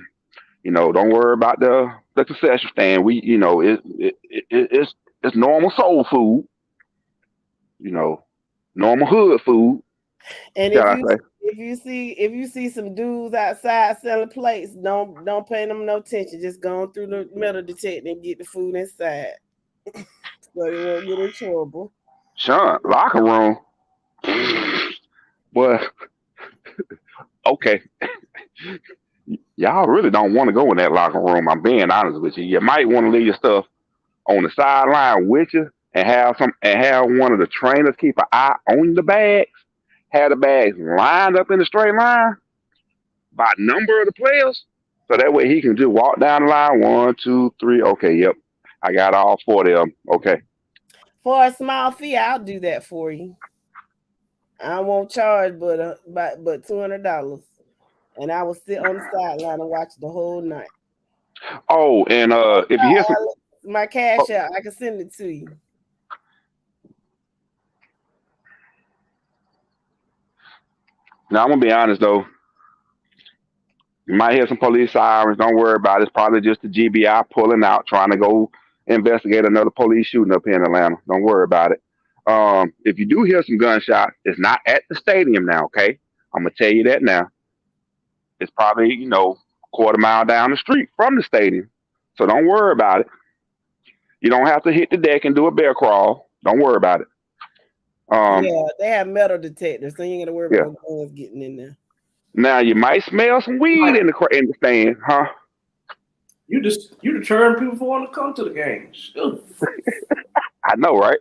don't worry about the concession stand. It's normal soul food, normal hood food. And if you see some dudes outside selling plates, don't pay them no attention. Just go through the metal detector and get the food inside, so they won't get in trouble. Sean, locker room. Well, okay. Y'all really don't want to go in that locker room. I'm being honest with you. You might want to leave your stuff on the sideline with you and have one of the trainers keep an eye on the bags. Have the bags lined up in a straight line by number of the players, so that way he can just walk down the line. 1, 2, 3. Okay, yep, I got all 4 of them. Okay. For a small fee, I'll do that for you. I won't charge, but $200, and I will sit on the sideline and watch the whole night. Oh, and if you hear my cash out, I can send it to you. Now, I'm gonna be honest though. You might hear some police sirens. Don't worry about it. It's probably just the GBI pulling out, trying to go investigate another police shooting up here in Atlanta. Don't worry about it. If you do hear some gunshots, it's not at the stadium now, okay? I'm gonna tell you that now. It's probably, quarter mile down the street from the stadium. So don't worry about it. You don't have to hit the deck and do a bear crawl. Don't worry about it. They have metal detectors, so you ain't gotta worry about guns getting in there. Now you might smell some weed in the stand, huh? You deterring people from wanting to come to the games. I know, right?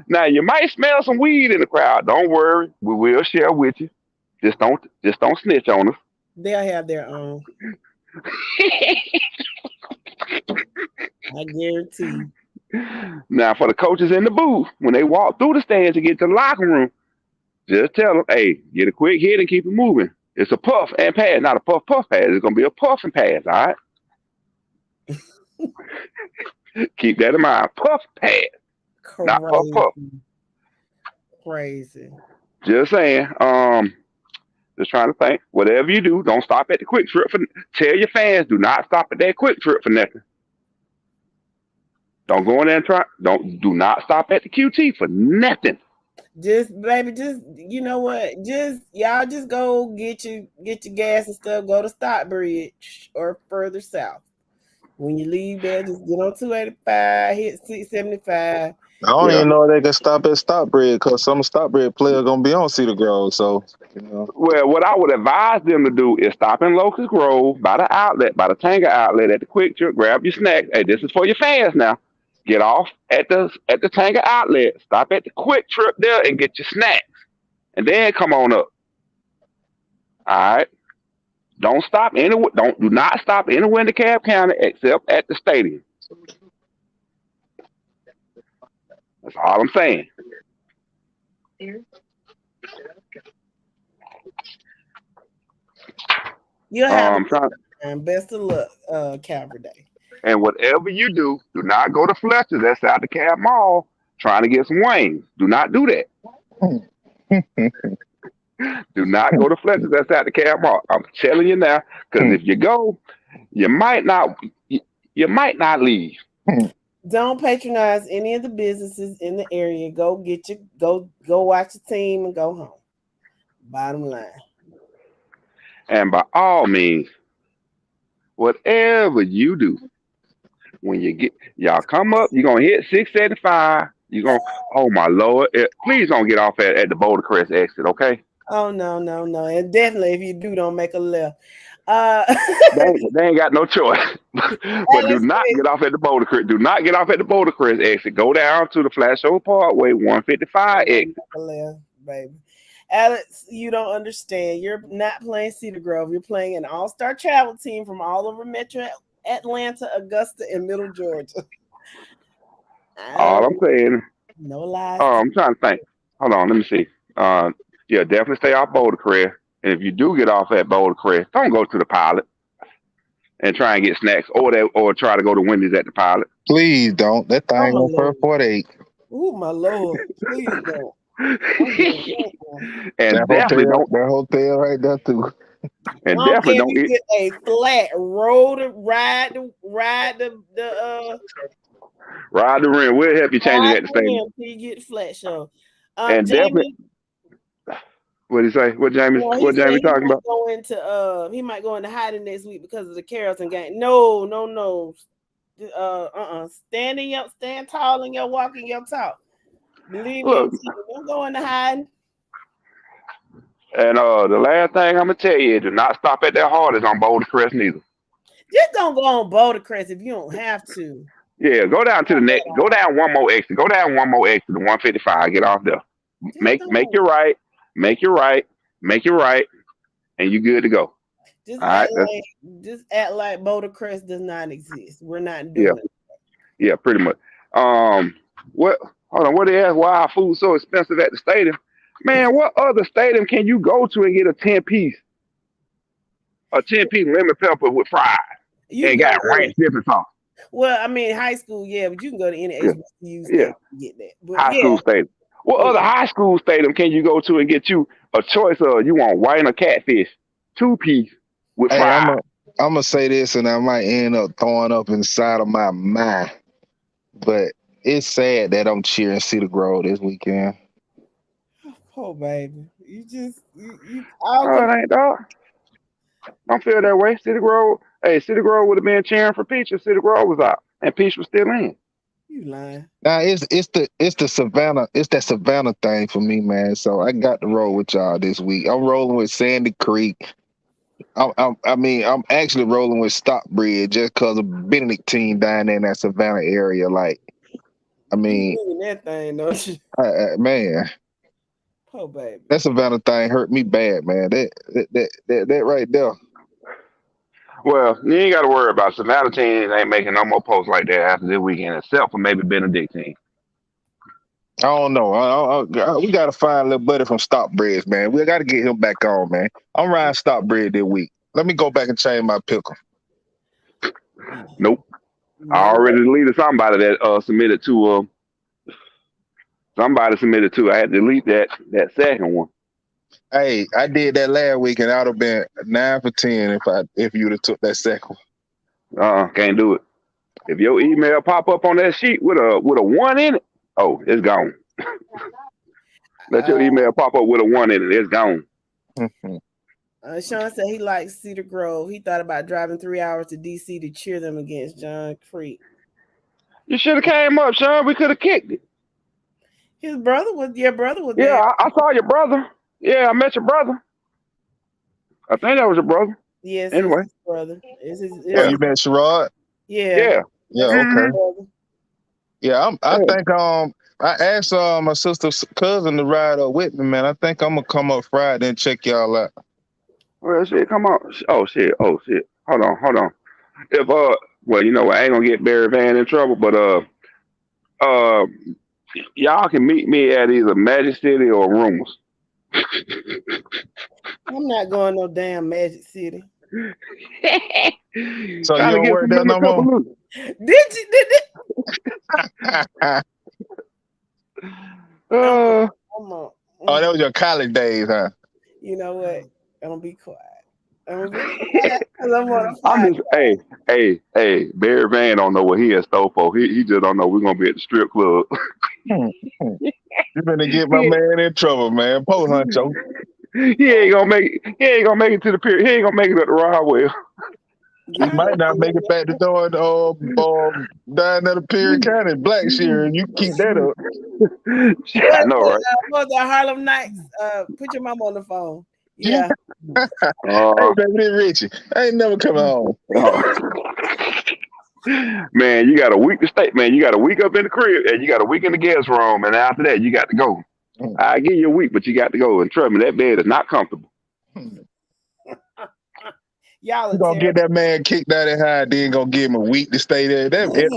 Now you might smell some weed in the crowd. Don't worry, we will share with you. Just don't snitch on us. They'll have their own. I guarantee you. Now, for the coaches in the booth, when they walk through the stands to get to the locker room, just tell them, hey, get a quick hit and keep it moving. It's a puff and pass, not a puff pass. It's going to be a puff and pass, all right? Keep that in mind. Puff pass, not puff. Crazy. Just saying. Just trying to think. Whatever you do, don't stop at the quick trip. Tell your fans, do not stop at that quick trip for nothing. Don't go in there and try. Do not stop at the QT for nothing. You know what? Y'all just go get your gas and stuff. Go to Stockbridge or further south. When you leave there, just get on 285, hit 675. I don't Yeah. even know if they can stop at Stockbridge because some Stockbridge players gonna be on Cedar Grove. So, Well, what I would advise them to do is stop in Locust Grove by the outlet, by the Tanger outlet at the Quick Trip, grab your snacks. Hey, this is for your fans now. Get off at the Tanger outlet, stop at the Quick Trip there and get your snacks. And then come on up. All right. Do not stop anywhere in DeKalb County except at the stadium. That's all I'm saying. You'll have Trying, and best of luck, Calvary Day. and whatever you do not go to Fletcher's. That's out the Cab Mall trying to get some wings. Do not do that. Do not go to Fletcher's. That's out the Cab Mall. I'm telling you now, because if you go, you might not leave. Don't patronize any of the businesses in the area. Go watch your team and go home. Bottom line. And by all means, whatever you do, when y'all come up, you're gonna hit 675. You're gonna, oh my Lord, please don't get off at the Boulder Crest exit, okay? Oh no. And definitely if you do, don't make a left. They ain't got no choice. But do not get off at the Boulder Crest. Do not get off at the Boulder Crest exit. Go down to the Flash Show Parkway 155 exit. Left, baby. Alex, you don't understand. You're not playing Cedar Grove. You're playing an all-star travel team from all over Metro Atlanta, Augusta, and Middle Georgia. All I'm saying. No lies. I'm trying to think. Hold on, let me see. Yeah, definitely stay off Boulder Crest. And if you do get off at Boulder Crest, don't go to the Pilot and try and get snacks, or try to go to Wendy's at the Pilot. Please don't. That thing on for 48. Oh my Lord! Please don't. And that definitely don't. That hotel right there too. And definitely don't get a flat road to ride the ride the rim. We'll help you change it at the stadium. You get flat show. And Jamie, definitely. What did he say? What Jamie talking about? He might go into hiding next week because of the Carrollton game. No. Stand tall in your walk and your talk. Believe me, don't go into hiding. And the last thing I'm gonna tell you is do not stop at that Hardee's on Boulder Crest neither. Just don't go on Boulder Crest if you don't have to. Yeah, go down to the next. Go down one more exit. Go down one more exit to 155. Get off there. Make your right. Make your right, and you're good to go. Just act like Boulder Crest does not exist. We're not doing it. Yeah, pretty much. What they ask why our food's so expensive at the stadium? Man, what other stadium can you go to and get a 10-piece lemon pepper with fries and got ranch dipping sauce? Well, I mean, high school, yeah, but you can go to any HBCU and get that. But high school stadium. What other high school stadium can you go to and get you a choice of you want white or catfish, 2-piece with fries? I'm gonna say this, and I might end up throwing up inside of my mind, but it's sad that I'm cheering Cedar Grove this weekend. Oh, baby, it ain't dog. Don't feel that way. Cedar Grove would have been cheering for Peach if Cedar Grove was out and Peach was still in. You lying? Now it's the Savannah, it's that Savannah thing for me, man. So I got to roll with y'all this week. I'm rolling with Sandy Creek. I'm actually rolling with Stockbridge just because of Benedictine down there in that Savannah area. Like, I mean, that thing, don't you? Man. Oh, baby. That Savannah thing hurt me bad, man. That right there. Well, you ain't got to worry about it. Savannah teams ain't making no more posts like that after this weekend, except for maybe Benedictine. I don't know. We got to find a little buddy from Stockbridge, man. We got to get him back on, man. I'm riding Stockbridge this week. Let me go back and change my pickle. Nope. I already deleted somebody that submitted to. Somebody submitted to. I had to delete that second one. Hey, I did that last week, and I'd have been 9 for 10 if you'd have took that second one. Can't do it. If your email pop up on that sheet with a 1 in it, oh, it's gone. Let your email pop up with a 1 in it, it's gone. Sean said he likes Cedar Grove. He thought about driving 3 hours to DC to cheer them against John Creek. You should have came up, Sean. We could have kicked it. Your brother was Yeah, there. I saw your brother. Yeah, I met your brother. I think that was your brother. Yes, Anyway. it's his brother. It's his, Oh, you met Sherrod? yeah. Yeah. Yeah, That's his okay. brother. Yeah, I think I asked my sister's cousin to ride up with me, man. I think I'm gonna come up Friday and check y'all out. Well, shit, come on. Oh shit. Hold on. If well, you know what? I ain't gonna get Barry Van in trouble, but y'all can meet me at either Magic City or Rumors. I'm not going no damn Magic City. So you don't work there no more? Did you? Uh, Come on. Oh, that was your college days, huh? You know what? I'm gonna be quiet. I'm gonna I'm just hey, Barry Van don't know what he has stole for. He just don't know we're gonna be at the strip club. You better get my man in trouble, man. Post Huncho. He ain't gonna make it to the pier. He ain't gonna make it up the Rodwell. You might not make it back to doing down at the Perry County Blackshear, and you keep that up. I know, right? What the Harlem Nights? Put your mom on the phone. Yeah. Hey, baby, Richie, I ain't never coming home. Man, you got a week to stay. Man, you got a week up in the crib, and you got a week in the guest room, and after that, you got to go. I give you a week, but you got to go. And trust me, that bed is not comfortable. Y'all You gonna get that man kicked out of high, then gonna give him a week to stay there.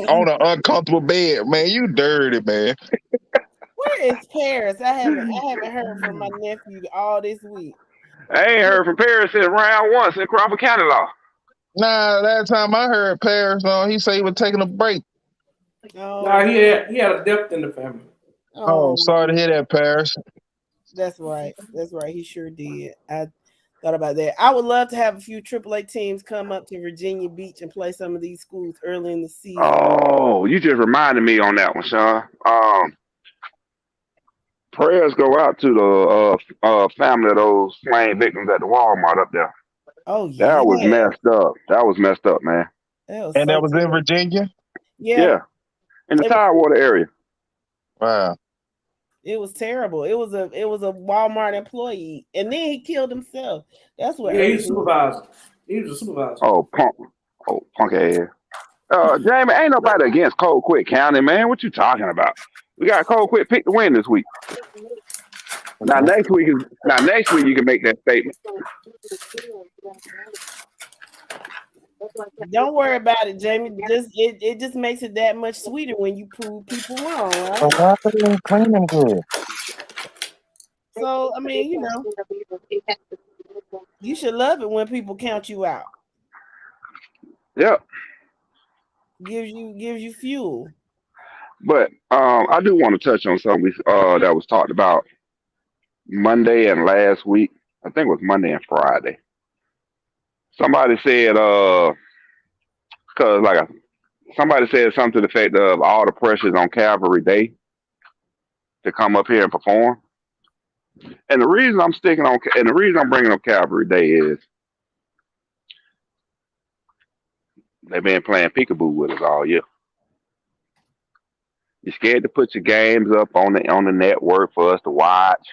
On an uncomfortable bed, man. You dirty, man. Where is Paris? I haven't heard from my nephew all this week. I ain't heard from Paris since round one in Crawford County Law. Nah, last time I heard Paris, he said he was taking a break. Nah, he had a death in the family. Oh, sorry to hear that, Paris. That's right. He sure did. I thought about that. I would love to have a few AAA teams come up to Virginia Beach and play some of these schools early in the season. Oh, you just reminded me on that one, Sean. Prayers go out to the family of those slain victims at the Walmart up there. Oh, yeah. That was messed up. Man. That was in Virginia? Yeah. In the Tidewater area. Wow. It was terrible. It was a Walmart employee, and then he killed himself. That's what. Yeah, he's a supervisor. He was a supervisor. Oh, punk ass. Jamie, ain't nobody against Colquitt County, man. What you talking about? We got Colquitt pick the win this week. Now next week you can make that statement. Don't worry about it, Jamie. It just makes it that much sweeter when you prove people wrong, right? Cleaning good. So I mean, you should love it when people count you out. Yep. Gives you fuel. But I do want to touch on something that was talked about Monday and last week. I think it was Monday and Friday. Somebody said, somebody said something to the effect of all the pressures on Calvary Day to come up here and perform. And the reason I'm bringing up Calvary Day is they've been playing peekaboo with us all year. You're scared to put your games up on the network for us to watch.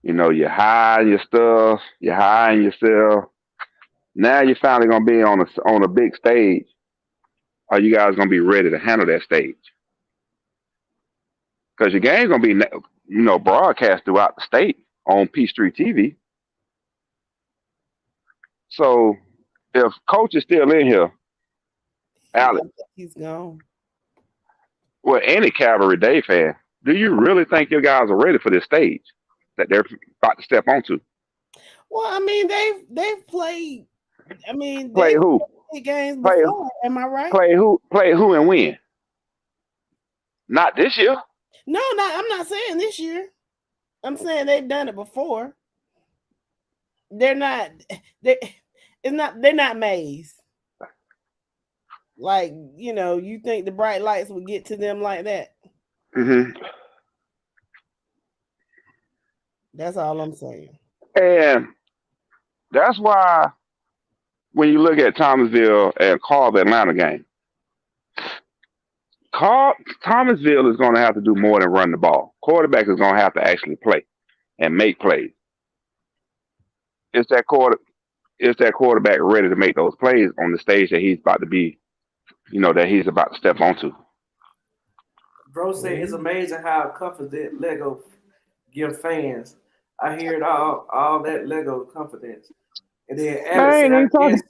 You're hiding your stuff, you're hiding yourself. Now you're finally gonna be on a big stage. Are you guys gonna be ready to handle that stage? Because your game's gonna be broadcast throughout the state on Peachtree TV. So if Coach is still in here, Alex, he's gone. Well, any Calvary Day fan, do you really think your guys are ready for this stage that they're about to step onto? Well, I mean, they've played. I mean, play who? Played games before. Am I right? Play who and when? Not this year. No, I'm not saying this year. I'm saying they've done it before. They're not Maze. Like, you think the bright lights would get to them like that? Mm-hmm. That's all I'm saying. And that's why when you look at Thomasville and Carl the Atlanta game, Thomasville is going to have to do more than run the ball. Quarterback is going to have to actually play and make plays. Is that quarterback ready to make those plays on the stage that he's about to be, that he's about to step onto? Bro said it's amazing how confident Lego give fans. I hear it all that Lego confidence. And then Alex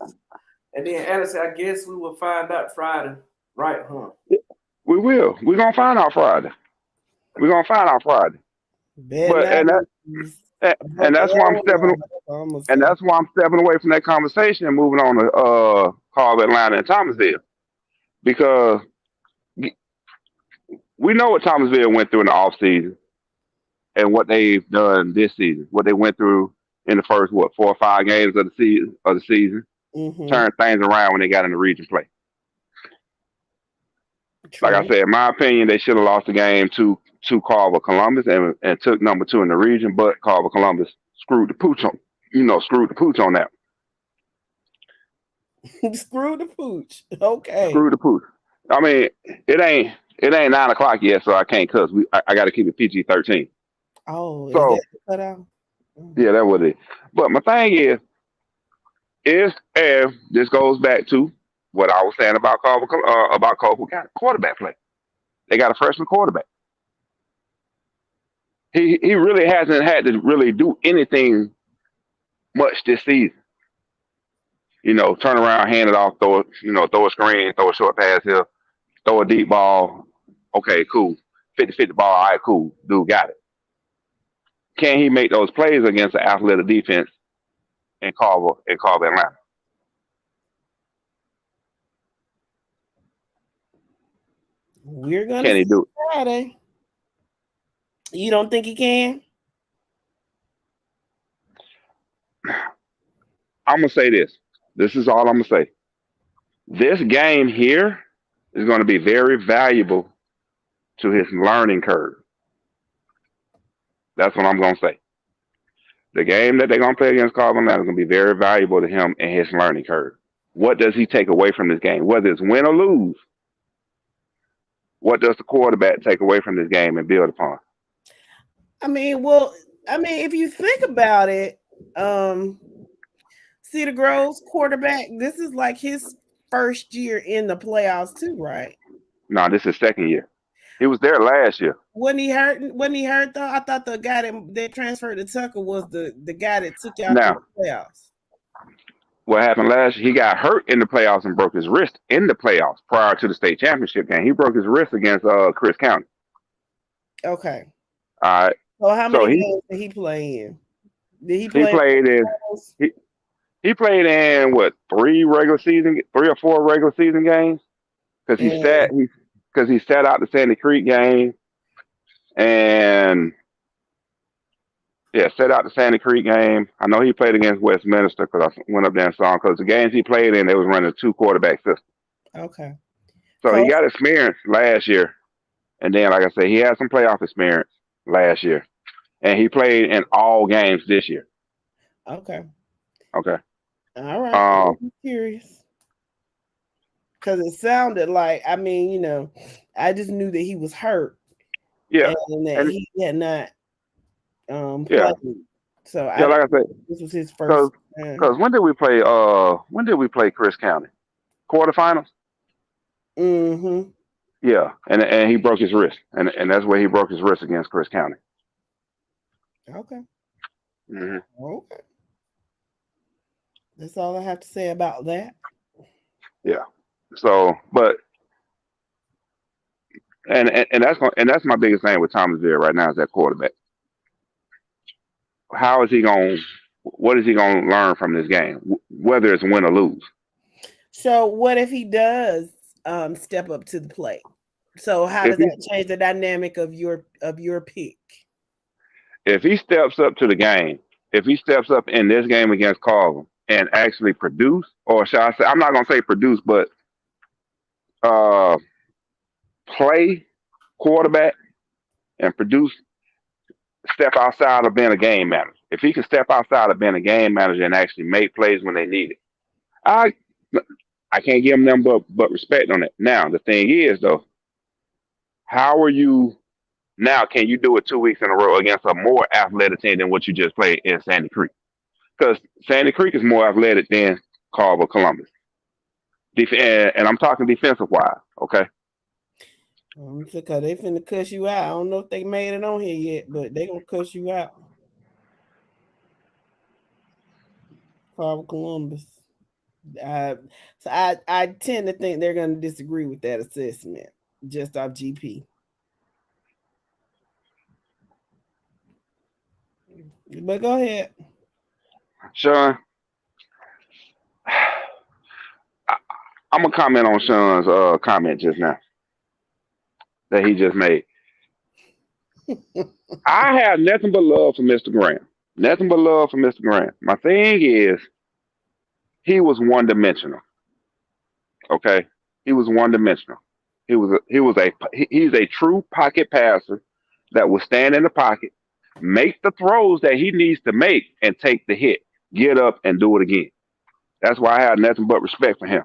said, I guess we will find out Friday. Right, huh? We will. We're gonna find out Friday. But that's why I'm stepping away from that conversation and moving on to Carl Atlanta and Thomasville. Because we know what Thomasville went through in the offseason and what they've done this season, what they went through in the first 4 or 5 games of the season, turned things around when they got in the region play. True. Like I said, in my opinion, they should have lost the game to Carver Columbus and took number 2 in the region, but Carver Columbus screwed the pooch on that. Screw the pooch. Okay. Screw the pooch. I mean, it ain't 9:00 yet, so I can't cuss. I got to keep it PG-13. Oh, so is that cut out? Yeah, that was it. But my thing is this goes back to what I was saying about Carver County quarterback play. They got a freshman quarterback. He really hasn't had to really do anything much this season. Turn around, hand it off, throw a screen, throw a short pass here, throw a deep ball. Okay, cool. 50-50 ball. All right, cool. Dude got it. Can he make those plays against an athletic defense in Carver, Atlanta? We're gonna. Can he do it? Friday. You don't think he can? I'm gonna say this. This is all I'm gonna say. This game here is going to be very valuable to his learning curve. That's what I'm going to say. The game that they're going to play against Carver Atlanta is going to be very valuable to him in his learning curve. What does he take away from this game? Whether it's win or lose, what does the quarterback take away from this game and build upon? If you think about it, Cedar Grove's quarterback, this is like his first year in the playoffs too, right? No, this is second year. He was there last year. Wasn't he hurt though? I thought the guy that transferred to Tucker was the guy that took y'all to the playoffs. What happened last year? He got hurt in the playoffs and broke his wrist in the playoffs prior to the state championship game. He broke his wrist against Chris County. Okay. All right. So how many games did he play in? Did he play? He played in what 3 or 4 regular season games because he sat out the Sandy Creek game and set out the Sandy Creek game. I know he played against Westminster because I went up there and saw him because the games he played in, they was running a 2 quarterback system. Okay. So he got experience last year, and then like I said, he had some playoff experience last year, and he played in all games this year. Okay. Okay. All right. I'm curious. Because it sounded like, I just knew that he was hurt. Yeah. And that he had not yeah. played. So like I said, this was his first. Because when did we play Chris County? Quarterfinals? Mm-hmm. Yeah. And he broke his wrist. And that's where he broke his wrist against Chris County. Okay. Mm-hmm. Okay. That's all I have to say about that. Yeah. So, but and that's my biggest thing with Thomasville right now is that quarterback. What is he going to learn from this game, whether it's win or lose? So, what if he does step up to the plate? So, how does that change the dynamic of your pick? If he steps up to the game, if he steps up in this game against Carver and actually produce, or shall I say, I'm not going to say produce, but play quarterback and produce step outside of being a game manager. If he can step outside of being a game manager and actually make plays when they need it, I can't give him nothing but respect on it. Now the thing is though, how are you now? Can you do it 2 weeks in a row against a more athletic team than what you just played in Sandy Creek? Because Sandy Creek is more athletic than Carver Columbus. And I'm talking defensive wise, okay? Because they finna cuss you out. I don't know if they made it on here yet, but they gonna cuss you out. Carver Columbus. So I tend to think they're gonna disagree with that assessment just off GP. But go ahead. Sean, I'm gonna comment on Sean's comment just now that he just made. I have nothing but love for Mr. Graham. Nothing but love for Mr. Graham. My thing is, he was one dimensional. Okay, he was one dimensional. He's a true pocket passer that will stand in the pocket, make the throws that he needs to make, and take the hit, get up and do it again. That's why I have nothing but respect for him.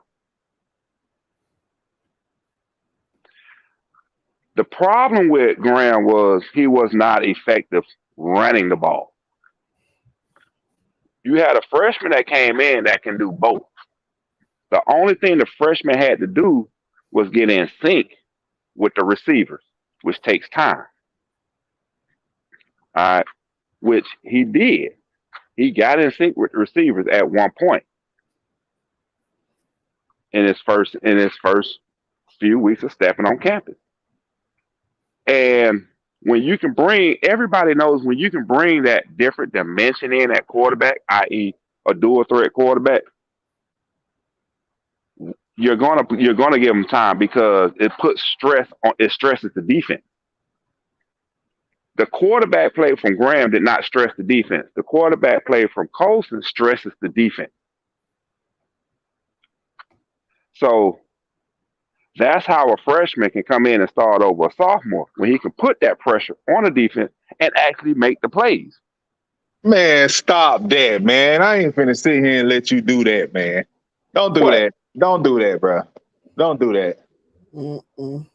The problem with Graham was he was not effective running the ball. You had a freshman that came in that can do both. The only thing the freshman had to do was get in sync with the receivers, which takes time. All right, which he did. He got in sync with the receivers at one point in his first few weeks of stepping on campus. And when you can bring, everybody knows when you can bring that different dimension in at quarterback, i.e., a dual threat quarterback, you're gonna give them time because it stresses the defense. The quarterback play from Graham did not stress the defense. The quarterback play from Colson stresses the defense. So that's how a freshman can come in and start over a sophomore, when he can put that pressure on the defense and actually make the plays. Man, stop that, man. I ain't finna sit here and let you do that, man. Don't do that. Don't do that, bro. Don't do that.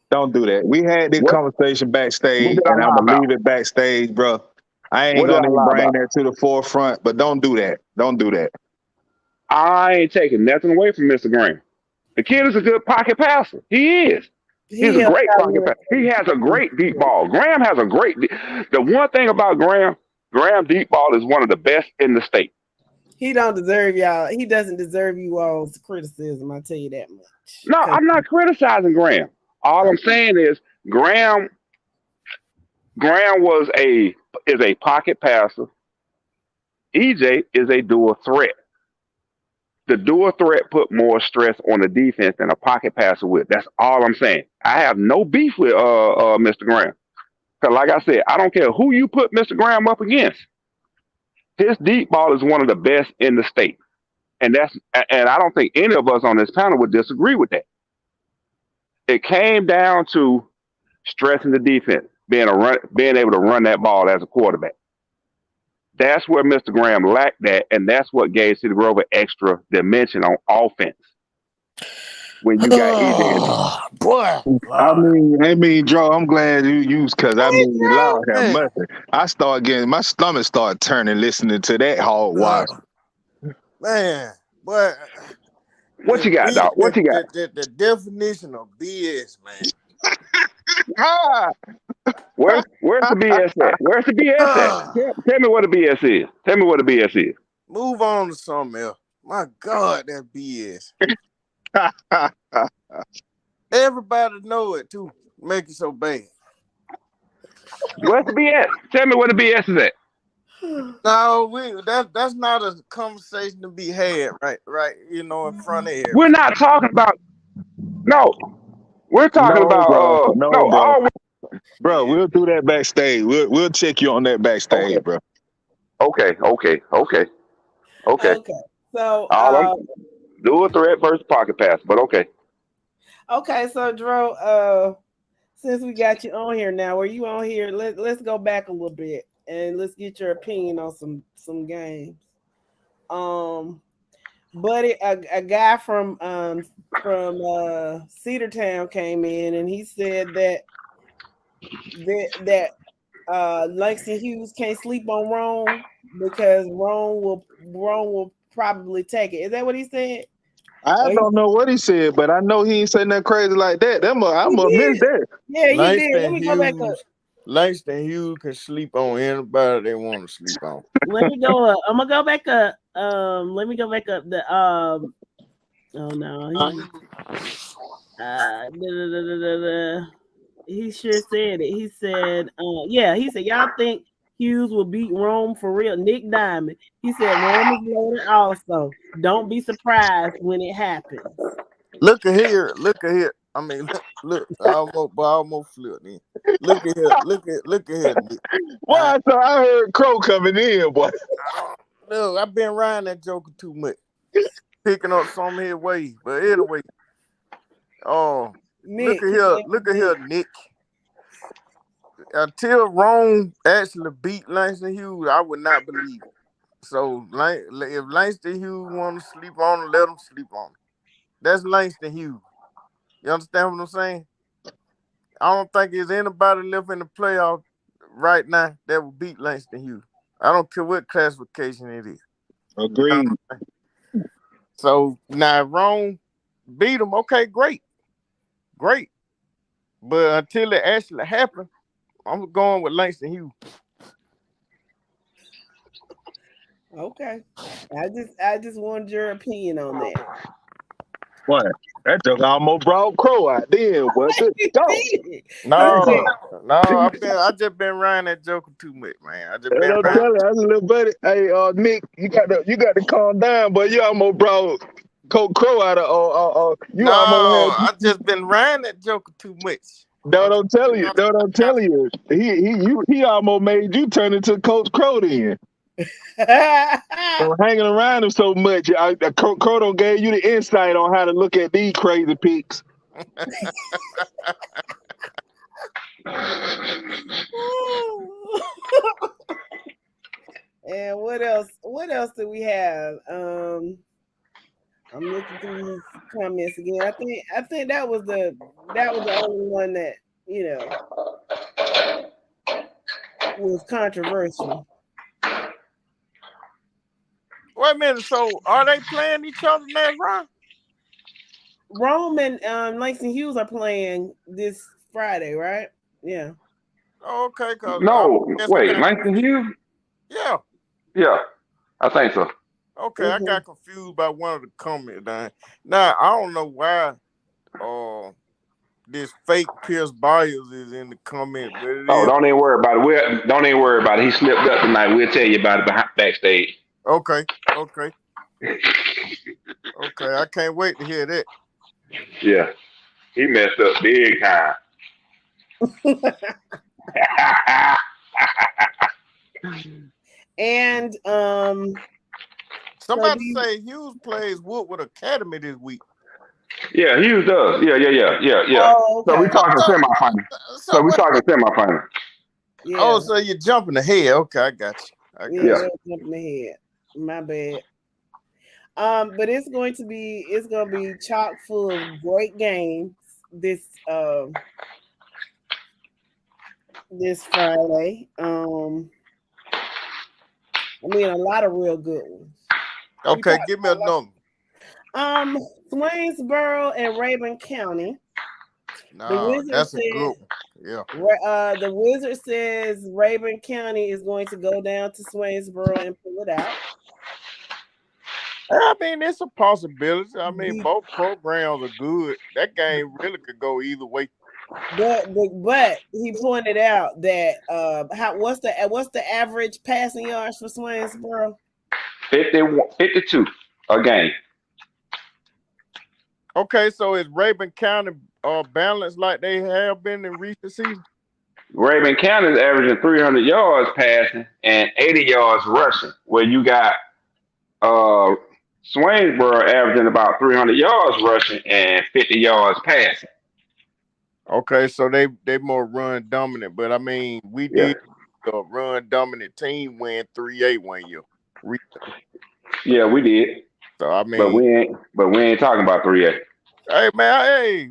Don't do that. We had this conversation backstage, and I'm going to leave it backstage, bro. I ain't going to bring that to the forefront, but don't do that. Don't do that. I ain't taking nothing away from Mr. Graham. The kid is a good pocket passer. He is. He's a great pocket passer. He has a great deep ball. Graham has a great the one thing about Graham deep ball is one of the best in the state. He don't deserve y'all. He doesn't deserve you all's criticism. I'll tell you that much. No, I'm not criticizing Graham. All I'm saying is Graham is a pocket passer. EJ is a dual threat. The dual threat put more stress on the defense than a pocket passer would. That's all I'm saying. I have no beef with Mr. Graham. Because like I said, I don't care who you put Mr. Graham up against. His deep ball is one of the best in the state. And I don't think any of us on this panel would disagree with that. It came down to stressing the defense, being able to run that ball as a quarterback. That's where Mr. Graham lacked that, and that's what gave City Grover extra dimension on offense. When you got EJ, boy. I mean, Joe, I'm glad you used because Lord have mercy. I start getting my stomach start turning listening to that hog wash. Man, boy. What you got, dog? What you got? The definition of BS, man. Where's the BS at? Where's the BS at? Tell me what the BS is. Tell me what the BS is. Move on to something else. My God, that BS. Everybody know it too. Make it so bad. Where's the BS? Tell me what the BS is at. No, that's not a conversation to be had right, in front of everybody. We're not talking about we're talking about bro, we'll do that backstage. We'll check you on that backstage, bro. Okay. So do a threat versus pocket pass, but okay. Okay, so Dro, since we got you on here now, were you on here? Let's go back a little bit. and let's get your opinion on some games. Buddy, a guy from Cedartown came in and he said that Langston Hughes can't sleep on Rome because Rome will probably take it. Is that what he said? I don't know what he said, but I know he ain't say nothing crazy like that. I'm gonna miss that. Yeah, he did. Let me go back up. Langston Hughes can sleep on anybody they want to sleep on. Let me go up. I'm gonna go back up. Let me go back up. Oh no. He sure said it. He said, he said, y'all think Hughes will beat Rome for real? Nick Diamond. He said Rome is loaded also. Don't be surprised when it happens. Look at here. I mean, look. I almost flipped in. Look at here. Look at here. Nick. Why? So I heard Crow coming in, boy. Look, I've been riding that joker too much, picking up some of his ways. But anyway, Nick, look at here, Nick. Until Rome actually beat Langston Hughes, I would not believe it. So if Langston Hughes want to sleep on him, let him sleep on him. That's Langston Hughes. You understand what I'm saying? I don't think there's anybody left in the playoff right now that will beat Langston Hughes. I don't care what classification it is. Agreed. So now if Rome beat him, okay, great. But until it actually happened, I'm going with Langston Hughes. Okay. I just wanted your opinion on that. What? That took almost brought Crow out there. What? No. I just been riding that joker too much, man. I just been Don't tell it. That's a little buddy. Hey, Nick, you got to calm down, but you almost brought Crow out of I just been riding that joker too much. Don't tell you. He almost made you turn into Coach Crow then. So hanging around him so much, Crow don't gave you the insight on how to look at these crazy pics. And what else? What else do we have? I'm looking through these comments again. I think that was the only one that was controversial. Wait a minute. So are they playing each other next round? Rome and Langston Hughes are playing this Friday, right? Yeah. Okay. No, wait, Langston Hughes? Yeah. Yeah, I think so. Okay, I got confused by one of the comments. Now I don't know why this fake Pierce Byers is in the comment. Don't even worry about it. Don't even worry about it. He slipped up tonight. We'll tell you about it backstage. Okay. I can't wait to hear that. Yeah, he messed up big time. And somebody say Hughes plays Woodward Academy this week. Yeah, Hughes does. Yeah. Oh, okay. So we talking semifinal. Yeah. Oh, so you're jumping ahead. Okay, I got you. Yeah, jumping ahead. My bad. But it's going to be chock full of great games this Friday. A lot of real good ones. Okay, give me a number. Swainsboro and Rabun County. No, that's a good one. Yeah. The Wizard says Rabun County is going to go down to Swainsboro and pull it out. I mean, it's a possibility. I mean, both programs are good. That game really could go either way. But he pointed out that what's the average passing yards for Swainsboro? 52 a game. Okay, so is Rabun County balanced like they have been in recent seasons? Rabun County is averaging 300 yards passing and 80 yards rushing, where you got Swainsboro averaging about 300 yards rushing and 50 yards passing. Okay, so they more run dominant, but I mean we did a run dominant team win 3-8 one year. Yeah, we did. So I But mean, we ain't talking about 3-8. hey man, hey,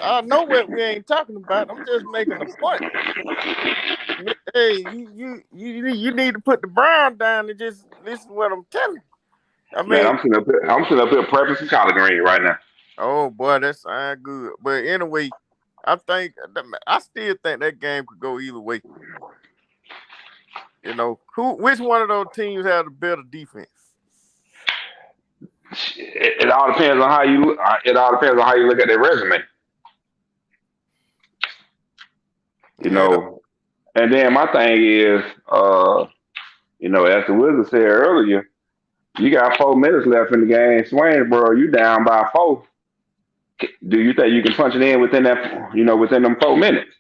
I know what we ain't talking about. I'm just making a point. Hey, you need to put the Brown down and just listen to what I'm telling you. I Man, mean, I'm sitting up here prepping some collard green right now. oh boy, that sounds good. But anyway, I still think that game could go either way. You know, which one of those teams have the better defense? It all depends on how you. It all depends on how you look at their resume. You know, and then my thing is, you know, as the Wizards said earlier, you got 4 minutes left in the game. Swainsboro, you down by 4. Do you think you can punch it in within that? You know, within them 4 minutes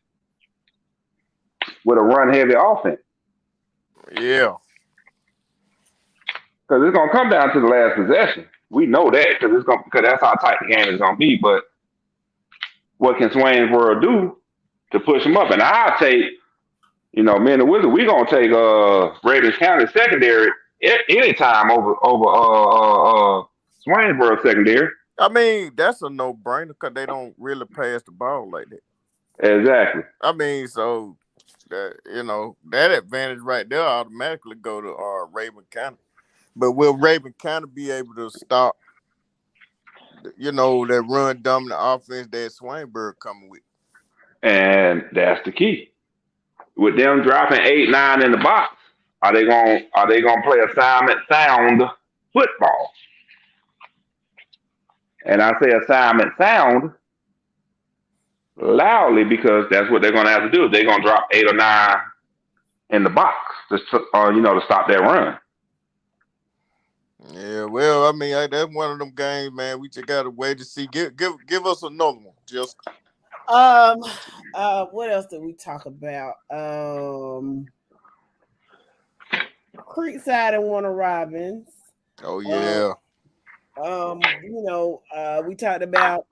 with a run-heavy offense? Yeah. Because it's gonna come down to the last possession. We know that because that's how tight the game is gonna be. But what can Swainsboro do to push them up? And I'll take, you know, me and the Wizards, we gonna take Ravens County secondary anytime over Swainsboro secondary. I mean, that's a no-brainer because they don't really pass the ball like that. Exactly. I mean, so you know, that advantage right there automatically go to Raven County. But will Raven County be able to stop, you know, that run dominant offense that Swainsboro coming with? And that's the key. With them dropping 8-9 in the box, are they gonna play assignment sound football? And I say assignment sound loudly because that's what they're gonna have to do. They're gonna drop 8 or 9 in the box to stop that run. Yeah, well, I mean, that's one of them games, man. We just gotta wait to see. Give us another one, just. What else did we talk about? Creekside and Warner Robins. Oh yeah. You know, we talked about,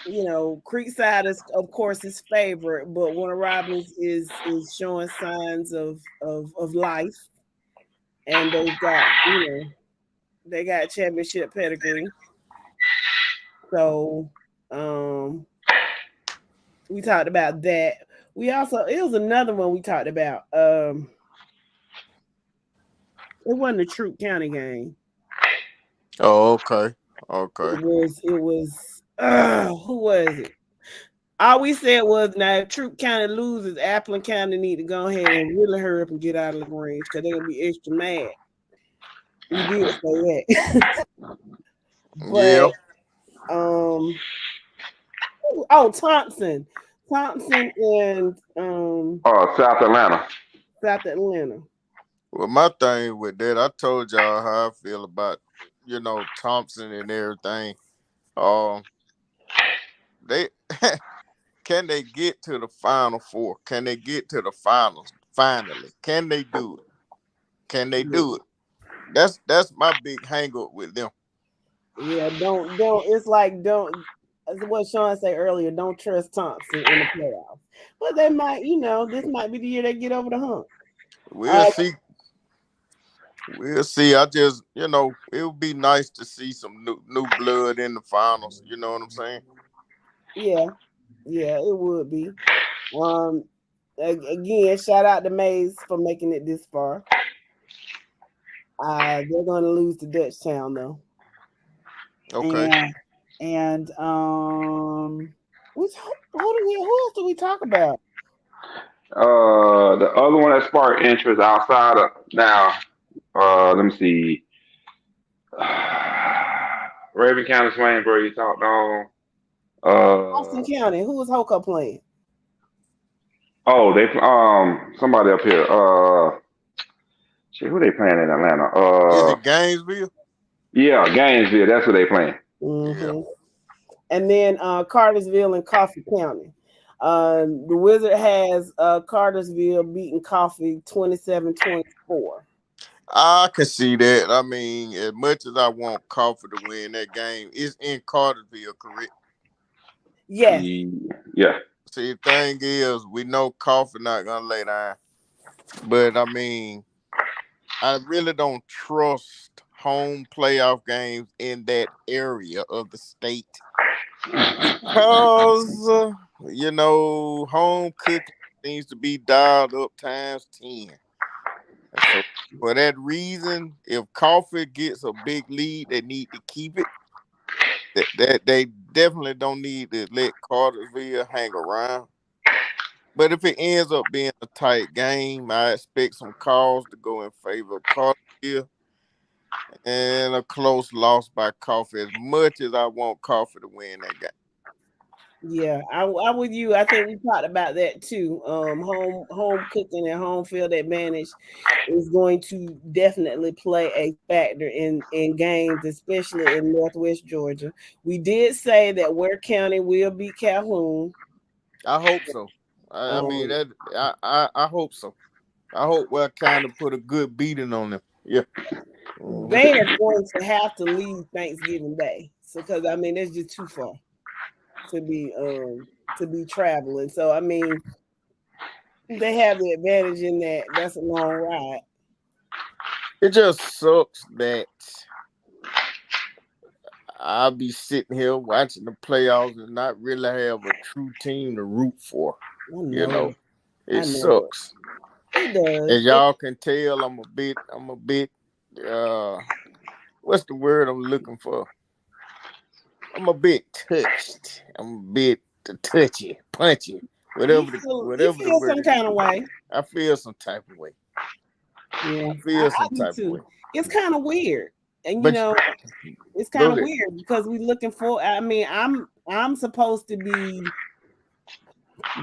you know, Creekside is of course his favorite, but Warner Robins is showing signs of life. And they got championship pedigree. So we talked about that. It was another one we talked about. It wasn't a Troup County game. Oh, okay. It was who was it? All we said was, now if Troup County loses, Appleton County need to go ahead and really hurry up and get out of the range because they're gonna be extra mad. We did say that. But, Thompson and South Atlanta. Well, my thing with that, I told y'all how I feel about, you know, Thompson and everything. They can they get to the Final Four? Can they get to the finals? Finally, can they do it? Can they do it? That's my big hang up with them. Yeah, don't. It's like don't. As what Sean said earlier, don't trust Thompson in the playoffs. But they might, you know, this might be the year they get over the hump. We'll see. We'll see. I just, you know, it would be nice to see some new blood in the finals. You know what I'm saying? Yeah, it would be. Again, shout out to Mays for making it this far. They're going to lose to Dutchtown though. Okay. And who else do we talk about? The other one that sparked interest outside of now, let me see. Raven County, Swainsboro, you talked on. Austin County, who was Hoko playing? Oh, they somebody up here. Who they playing in Atlanta? Is it Gainesville? Yeah, Gainesville. That's who they playing. Mm-hmm. Yeah. And then Cartersville and Coffee County. The Wizard has Cartersville beating Coffee 27-24. I can see that. I mean, as much as I want Coffee to win that game, it's in Cartersville, correct? Yeah. Yeah. See, the thing is, we know Coffee not gonna lay down, but I mean, I really don't trust home playoff games in that area of the state because home cooking seems to be dialed up times 10. And so, for that reason, if Coffee gets a big lead, they need to keep it. That they definitely don't need to let Cartersville hang around. But if it ends up being a tight game, I expect some calls to go in favor of Cartersville and a close loss by Coffee. As much as I want Coffee to win that game. Yeah, I'm with you. I think we talked about that too. Home cooking and home field advantage is going to definitely play a factor in games, especially in Northwest Georgia. We did say that Ware County will beat Calhoun. I hope so. I mean that. I hope so. I hope Ware County put a good beating on them. Yeah. They are going to have to leave Thanksgiving Day, because I mean that's just too far to be traveling. So I mean, they have the advantage in that that's a long ride. It just sucks that I'll be sitting here watching the playoffs and not really have a true team to root for. It sucks. It does. As y'all can tell, I'm a bit what's the word I'm looking for? I'm a bit touched. I'm a bit touchy, punchy. Whatever you the feel word some kind of way. I feel some type of way. Yeah, I feel some type of way. It's kind of weird, and But it's kind of weird because we're looking for. I mean, I'm supposed to be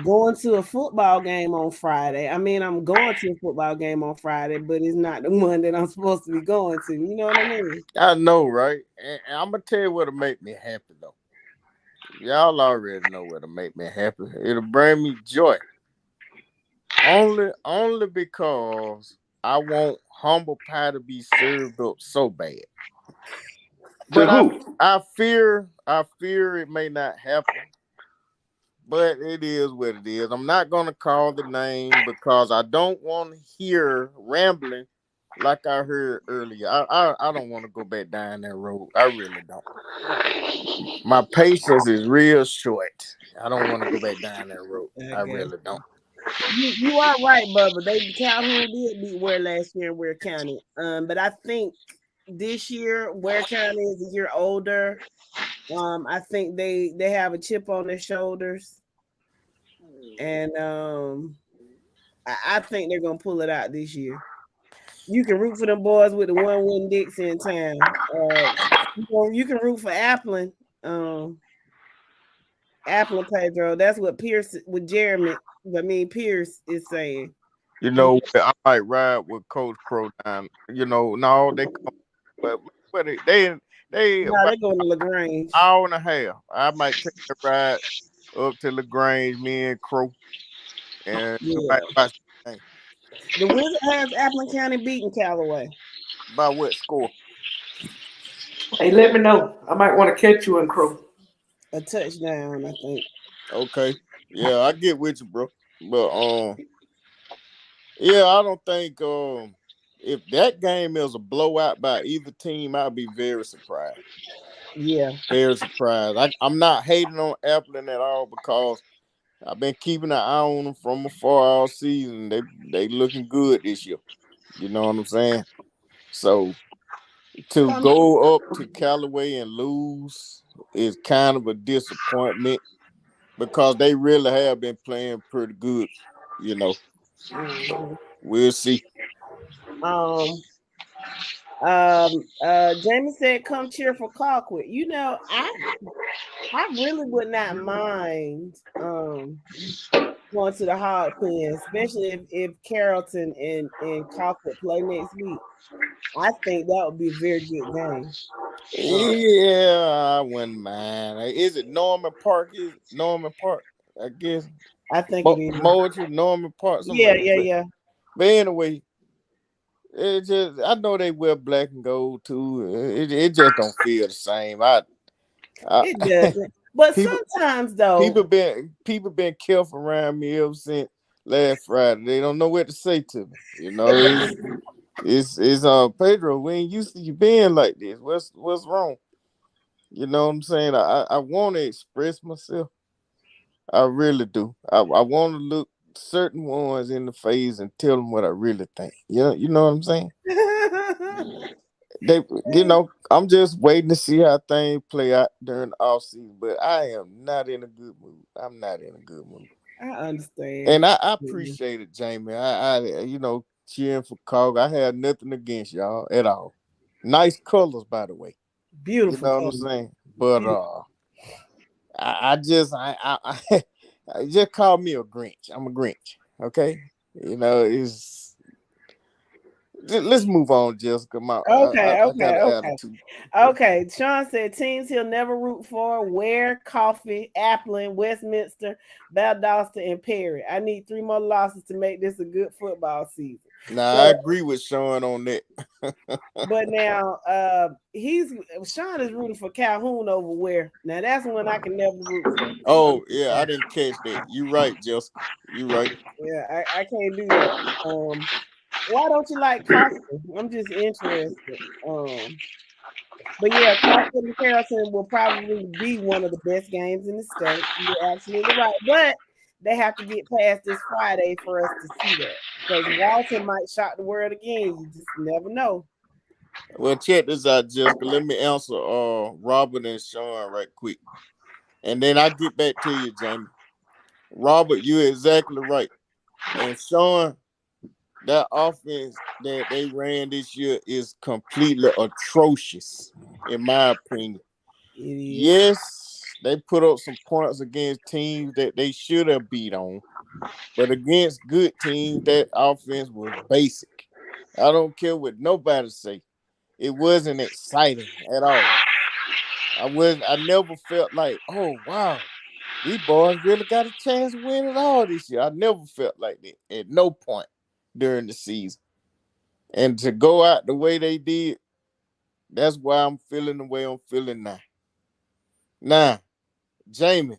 going to a football game on Friday. I mean, I'm going to a football game on Friday, but it's not the one that I'm supposed to be going to. You know what I mean? I know, right? And I'm gonna tell you what'll make me happy though. Y'all already know what'll make me happy. It'll bring me joy. Only because I want humble pie to be served up so bad. But I fear it may not happen. But it is what it is. I'm not gonna call the name because I don't want to hear rambling like I heard earlier. I don't want to go back down that road. I really don't. My patience is real short. I don't want to go back down that road. I really don't. You are right, Bubba. Calhoun did beat Ware last year in Ware County. But I think this year Ware County is a year older. I think they have a chip on their shoulders, and I think they're gonna pull it out this year. You can root for them boys with the one win Dixie in town. You can root for Applin. Applin Pedro. That's what Pierce is saying. I might ride with Coach Crow down. No, they come, but they going to LaGrange. Hour and a half. I might take a ride up to LaGrange, me and Crow, and the Wizard has Applin County beating Callaway. By what score? Hey, let me know. I might want to catch you in Crow. A touchdown, I think. Okay. Yeah, I get with you, bro. But yeah, I don't think if that game is a blowout by either team, I'd be very surprised. Yeah. Very surprised. I'm not hating on Applin at all because I've been keeping an eye on them from afar all season. They looking good this year. You know what I'm saying? So to go up to Callaway and lose is kind of a disappointment because they really have been playing pretty good, So we'll see. Jamie said, "Come cheer for Colquitt." I really would not mind going to the Hog Pen, especially if Carrollton and Colquitt play next week. I think that would be a very good game. Yeah, I wouldn't mind. Is it Norman Park? I guess. I think it is. Moultrie, Norman Park. Yeah. But anyway, I know they wear black and gold too. It just don't feel the same. It doesn't. But People sometimes though, people been careful around me ever since last Friday. They don't know what to say to me. You know, it's Pedro, we ain't used to you being like this. What's wrong? You know what I'm saying? I want to express myself. I really do. I want to look certain ones in the face and tell them what I really think. You know what I'm saying? I'm just waiting to see how things play out during the off season. But I am not in a good mood. I'm not in a good mood. I understand. And I appreciate it, Jamie. I cheering for Cog. I had nothing against y'all at all. Nice colors, by the way. Beautiful. You know what I'm saying? But I just call me a Grinch. I'm a Grinch. Okay, let's move on, Jessica. I got an attitude. Okay. Sean said teams he'll never root for: Ware, Coffee, Appling, Westminster, Valdosta, and Perry. I need 3 more losses to make this a good football season. I agree with Sean on that. But now Sean is rooting for Calhoun over Ware. Now that's one I can never root for. Oh yeah, I didn't catch that. You right, Jessica. You right. Yeah, I can't do that. Why don't you like Coffee? I'm just interested. But yeah, Coffee and Carrollton will probably be one of the best games in the state. You're absolutely right. But they have to get past this Friday for us to see that. Because Walton might shock the world again. You just never know. Well, check this out, Jessica. Let me answer Robert and Sean right quick. And then I get back to you, Jamie. Robert, you're exactly right. And Sean, that offense that they ran this year is completely atrocious, in my opinion. Yes, they put up some points against teams that they should have beat on, but against good teams, that offense was basic. I don't care what nobody say. It wasn't exciting at all. I never felt like, oh wow, these boys really got a chance to win it all this year. I never felt like that at no point during the season. And to go out the way they did, that's why I'm feeling the way I'm feeling now. Now, Jamie,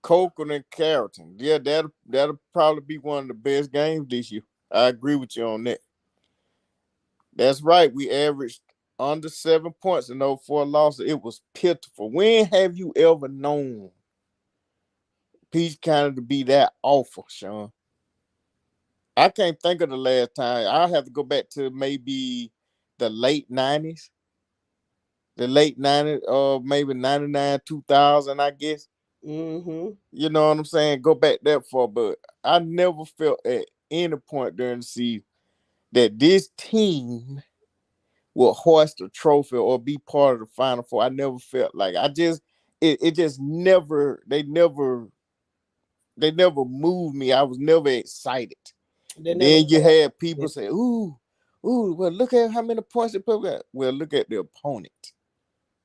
Cochran and Carrollton. Yeah, that'll probably be one of the best games this year. I agree with you on that. That's right. We averaged under 7 points in those 4 losses. It was pitiful. When have you ever known Peach County to be that awful, Sean? I can't think of the last time. I'll have to go back to maybe the late 90s. The late 90s, maybe 99, 2000, I guess. Mm-hmm. You know what I'm saying? Go back that far, but I never felt at any point during the season that this team will hoist a trophy or be part of the Final Four. I never felt like it just never, they never moved me. I was never excited. Then you had people say, ooh, well, look at how many points they put up. Well, look at the opponent.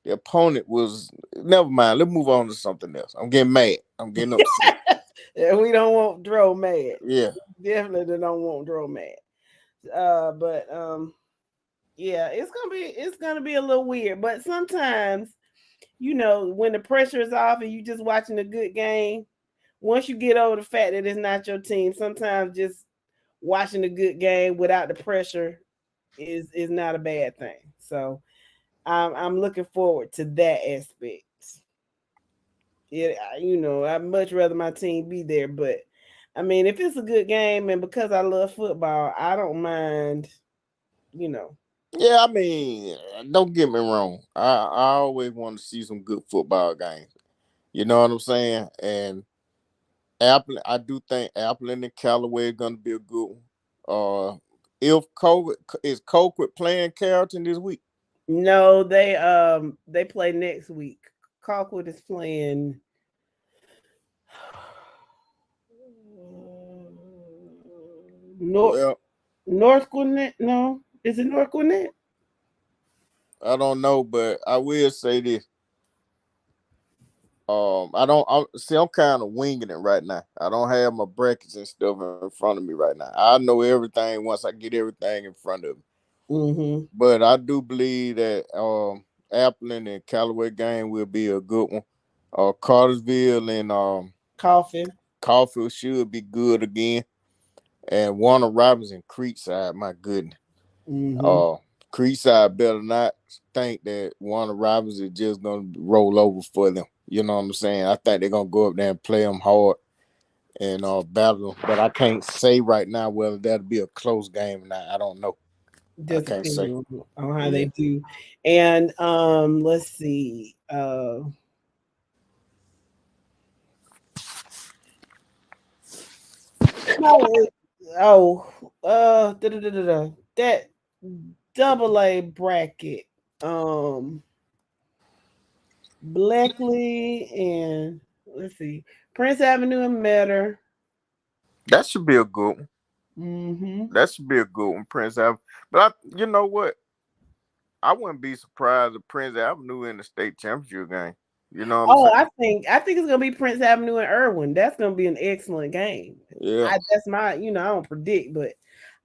The opponent was, never mind. Let's move on to something else. I'm getting mad. I'm getting upset. Yeah, we don't want Dro mad. Yeah. Definitely don't want Dro mad. But yeah, it's gonna be a little weird. But sometimes, when the pressure is off and you just watching a good game, once you get over the fact that it's not your team, sometimes just watching a good game without the pressure is not a bad thing. So I'm looking forward to that aspect. Yeah, I'd much rather my team be there, but I mean, if it's a good game and because I love football, I don't mind, Yeah, I mean, don't get me wrong. I always want to see some good football games. You know what I'm saying? And I do think Appling and Callaway are going to be a good one. If Colquitt playing Carrollton this week? No, they play next week. Colquitt is playing North Gwinnett. No, is it North Gwinnett? I don't know, but I will say this. I'm kind of winging it right now. I don't have my brackets and stuff in front of me right now. I know everything once I get everything in front of me. Mm-hmm. But I do believe that Appling and Callaway game will be a good one. Cartersville and Coffin. Caulfield should be good again. And Warner Robins and Creekside, my goodness. Mm-hmm. Creekside better not think that Warner Robins is just gonna roll over for them. You know what I'm saying? I think they're gonna go up there and play them hard and battle them. But I can't say right now whether that'll be a close game or not. I don't know. Just I can't say. depending on how they do. And let's see. That double A bracket. Blackley and let's see, Prince Avenue and Metter. That should be a good one. Mm-hmm. That should be a good one, Prince Avenue. But you know what? I wouldn't be surprised if Prince Avenue in the state championship game. You know what I'm saying? I think it's gonna be Prince Avenue and Irwin. That's gonna be an excellent game. Yeah. That's my, I don't predict, but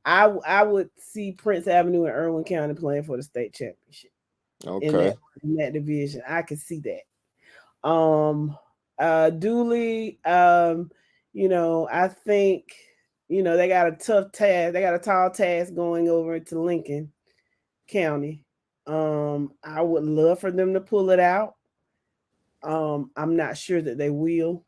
I would see Prince Avenue and Irwin County playing for the state championship. Okay. In that division. I can see that. Dooley, I think, they got a tough task. They got a tall task going over to Lincoln County. I would love for them to pull it out. I'm not sure that they will.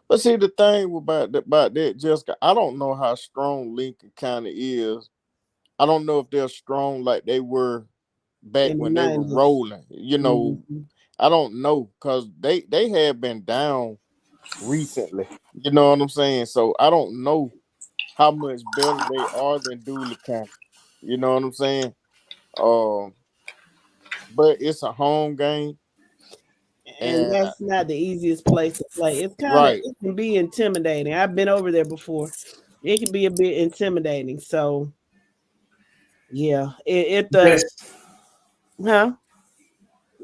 But see, the thing about that, Jessica, I don't know how strong Lincoln County is. I don't know if they're strong like they were back when they were rolling. Mm-hmm. I don't know, because they have been down recently. You know what I'm saying? So I don't know how much better they are than Dooley County. You know what I'm saying? But it's a home game. And that's not the easiest place to play. It's it can be intimidating. I've been over there before. It can be a bit intimidating. So yeah. Huh?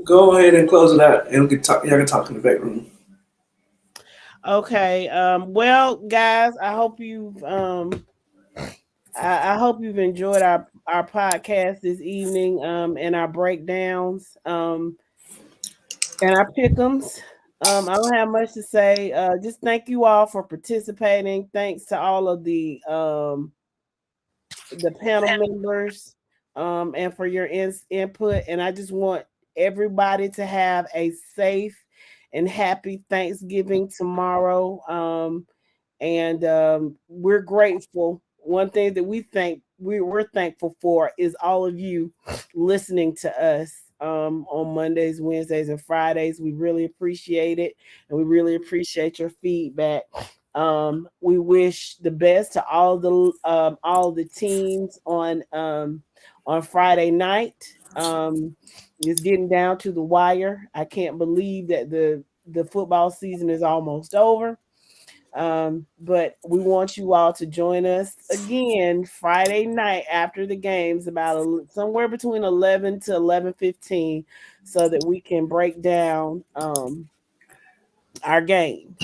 Go ahead and close it out, and y'all can talk in the back room. Okay. Well, guys, I hope you've I hope you've enjoyed our podcast this evening, and our breakdowns, and our pick'ems. I don't have much to say. Just thank you all for participating. Thanks to all of the panel members, and for your input. And I just want everybody to have a safe and happy Thanksgiving tomorrow. And we're grateful. One thing that we're thankful for is all of you listening to us on Mondays, Wednesdays, and Fridays. We really appreciate it, and we really appreciate your feedback. We wish the best to all the teams on Friday night. It's getting down to the wire. I can't believe that the football season is almost over. But we want you all to join us again Friday night after the games, about somewhere between 11 to 11:15, so that we can break down our game.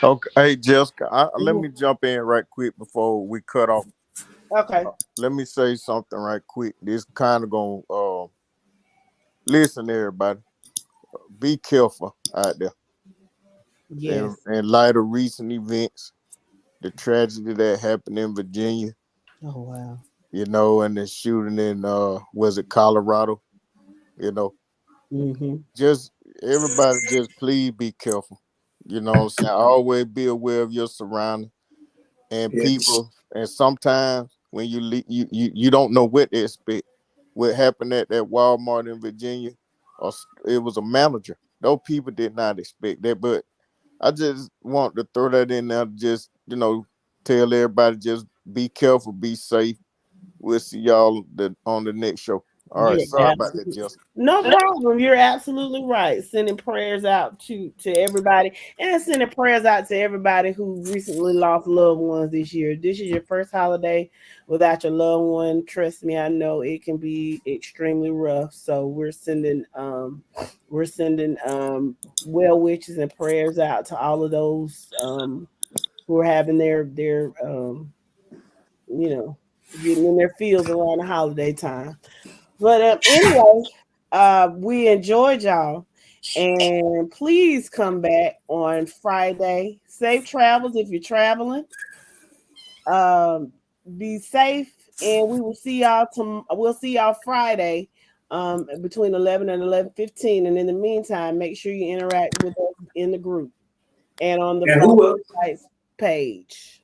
Okay, hey Jessica, let me jump in right quick before we cut off. Okay. Let me say something right quick. This kind of gonna listen, everybody. Be careful out there. Yes. In light of recent events, the tragedy that happened in Virginia. Oh wow. And the shooting in was it Colorado? Mm-hmm. Just everybody, just please be careful. You know what I'm saying? Always be aware of your surroundings and people. And sometimes when you don't know what to expect. What happened at that Walmart in Virginia, it was a manager. Those people did not expect that, but I just want to throw that in there. Just, tell everybody, just be careful, be safe. We'll see y'all on the next show. All right, sorry about that, Justin. No problem. You're absolutely right. Sending prayers out to everybody, and sending prayers out to everybody who recently lost loved ones this year. This is your first holiday without your loved one. Trust me, I know it can be extremely rough. So we're sending well wishes and prayers out to all of those who are having their getting in their fields around the holiday time. But anyway, we enjoyed y'all, And please come back on Friday. Safe travels if you're traveling. Be safe, and we will see y'all. We'll see y'all Friday, between 11 and 11:15. And in the meantime, make sure you interact with us in the group and on the website page.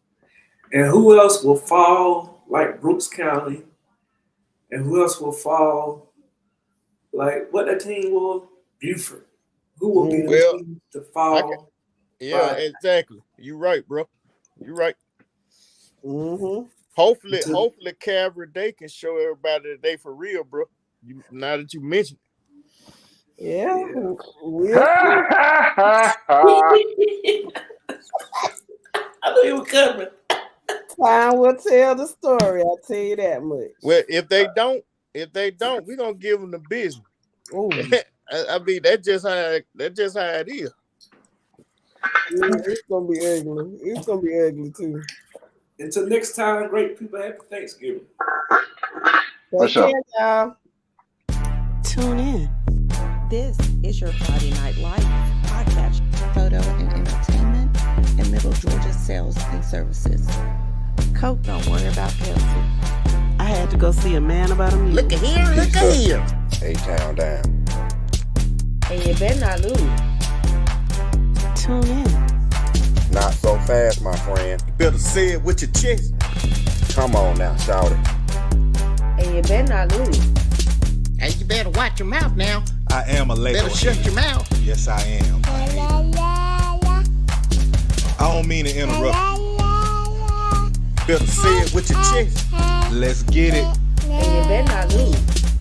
And who else will fall like Brooks County? And who else will fall like what that team will? Buford. Who will be the team to fall? Exactly. You're right, bro. You're right. Mm-hmm. Hopefully, Calvary Day can show everybody that they for real, bro. Now that you mentioned it. Yeah. I knew you were coming. Time will tell the story. I'll tell you that much. Well, if they don't, we're gonna give them the business. I mean, that's just how it is. Yeah, it's gonna be ugly. It's gonna be ugly too. Until next time, great people, happy Thanksgiving. Take care, y'all. Tune in. This is your Friday Night Lights podcast, photo and entertainment, and Middle Georgia sales and services. Coke don't worry about Pepsi. I had to go see a man about a Look at here, look at here. A-Town down. And you better not lose. Tune in. Not so fast, my friend. You better say it with your chest. Come on now, shout it. And you better not lose. Hey, you better watch your mouth now. I am a label. Better shut your mouth. Yes, I am. I don't mean to interrupt. Better say it with your chest. Let's get it. And you better not lose.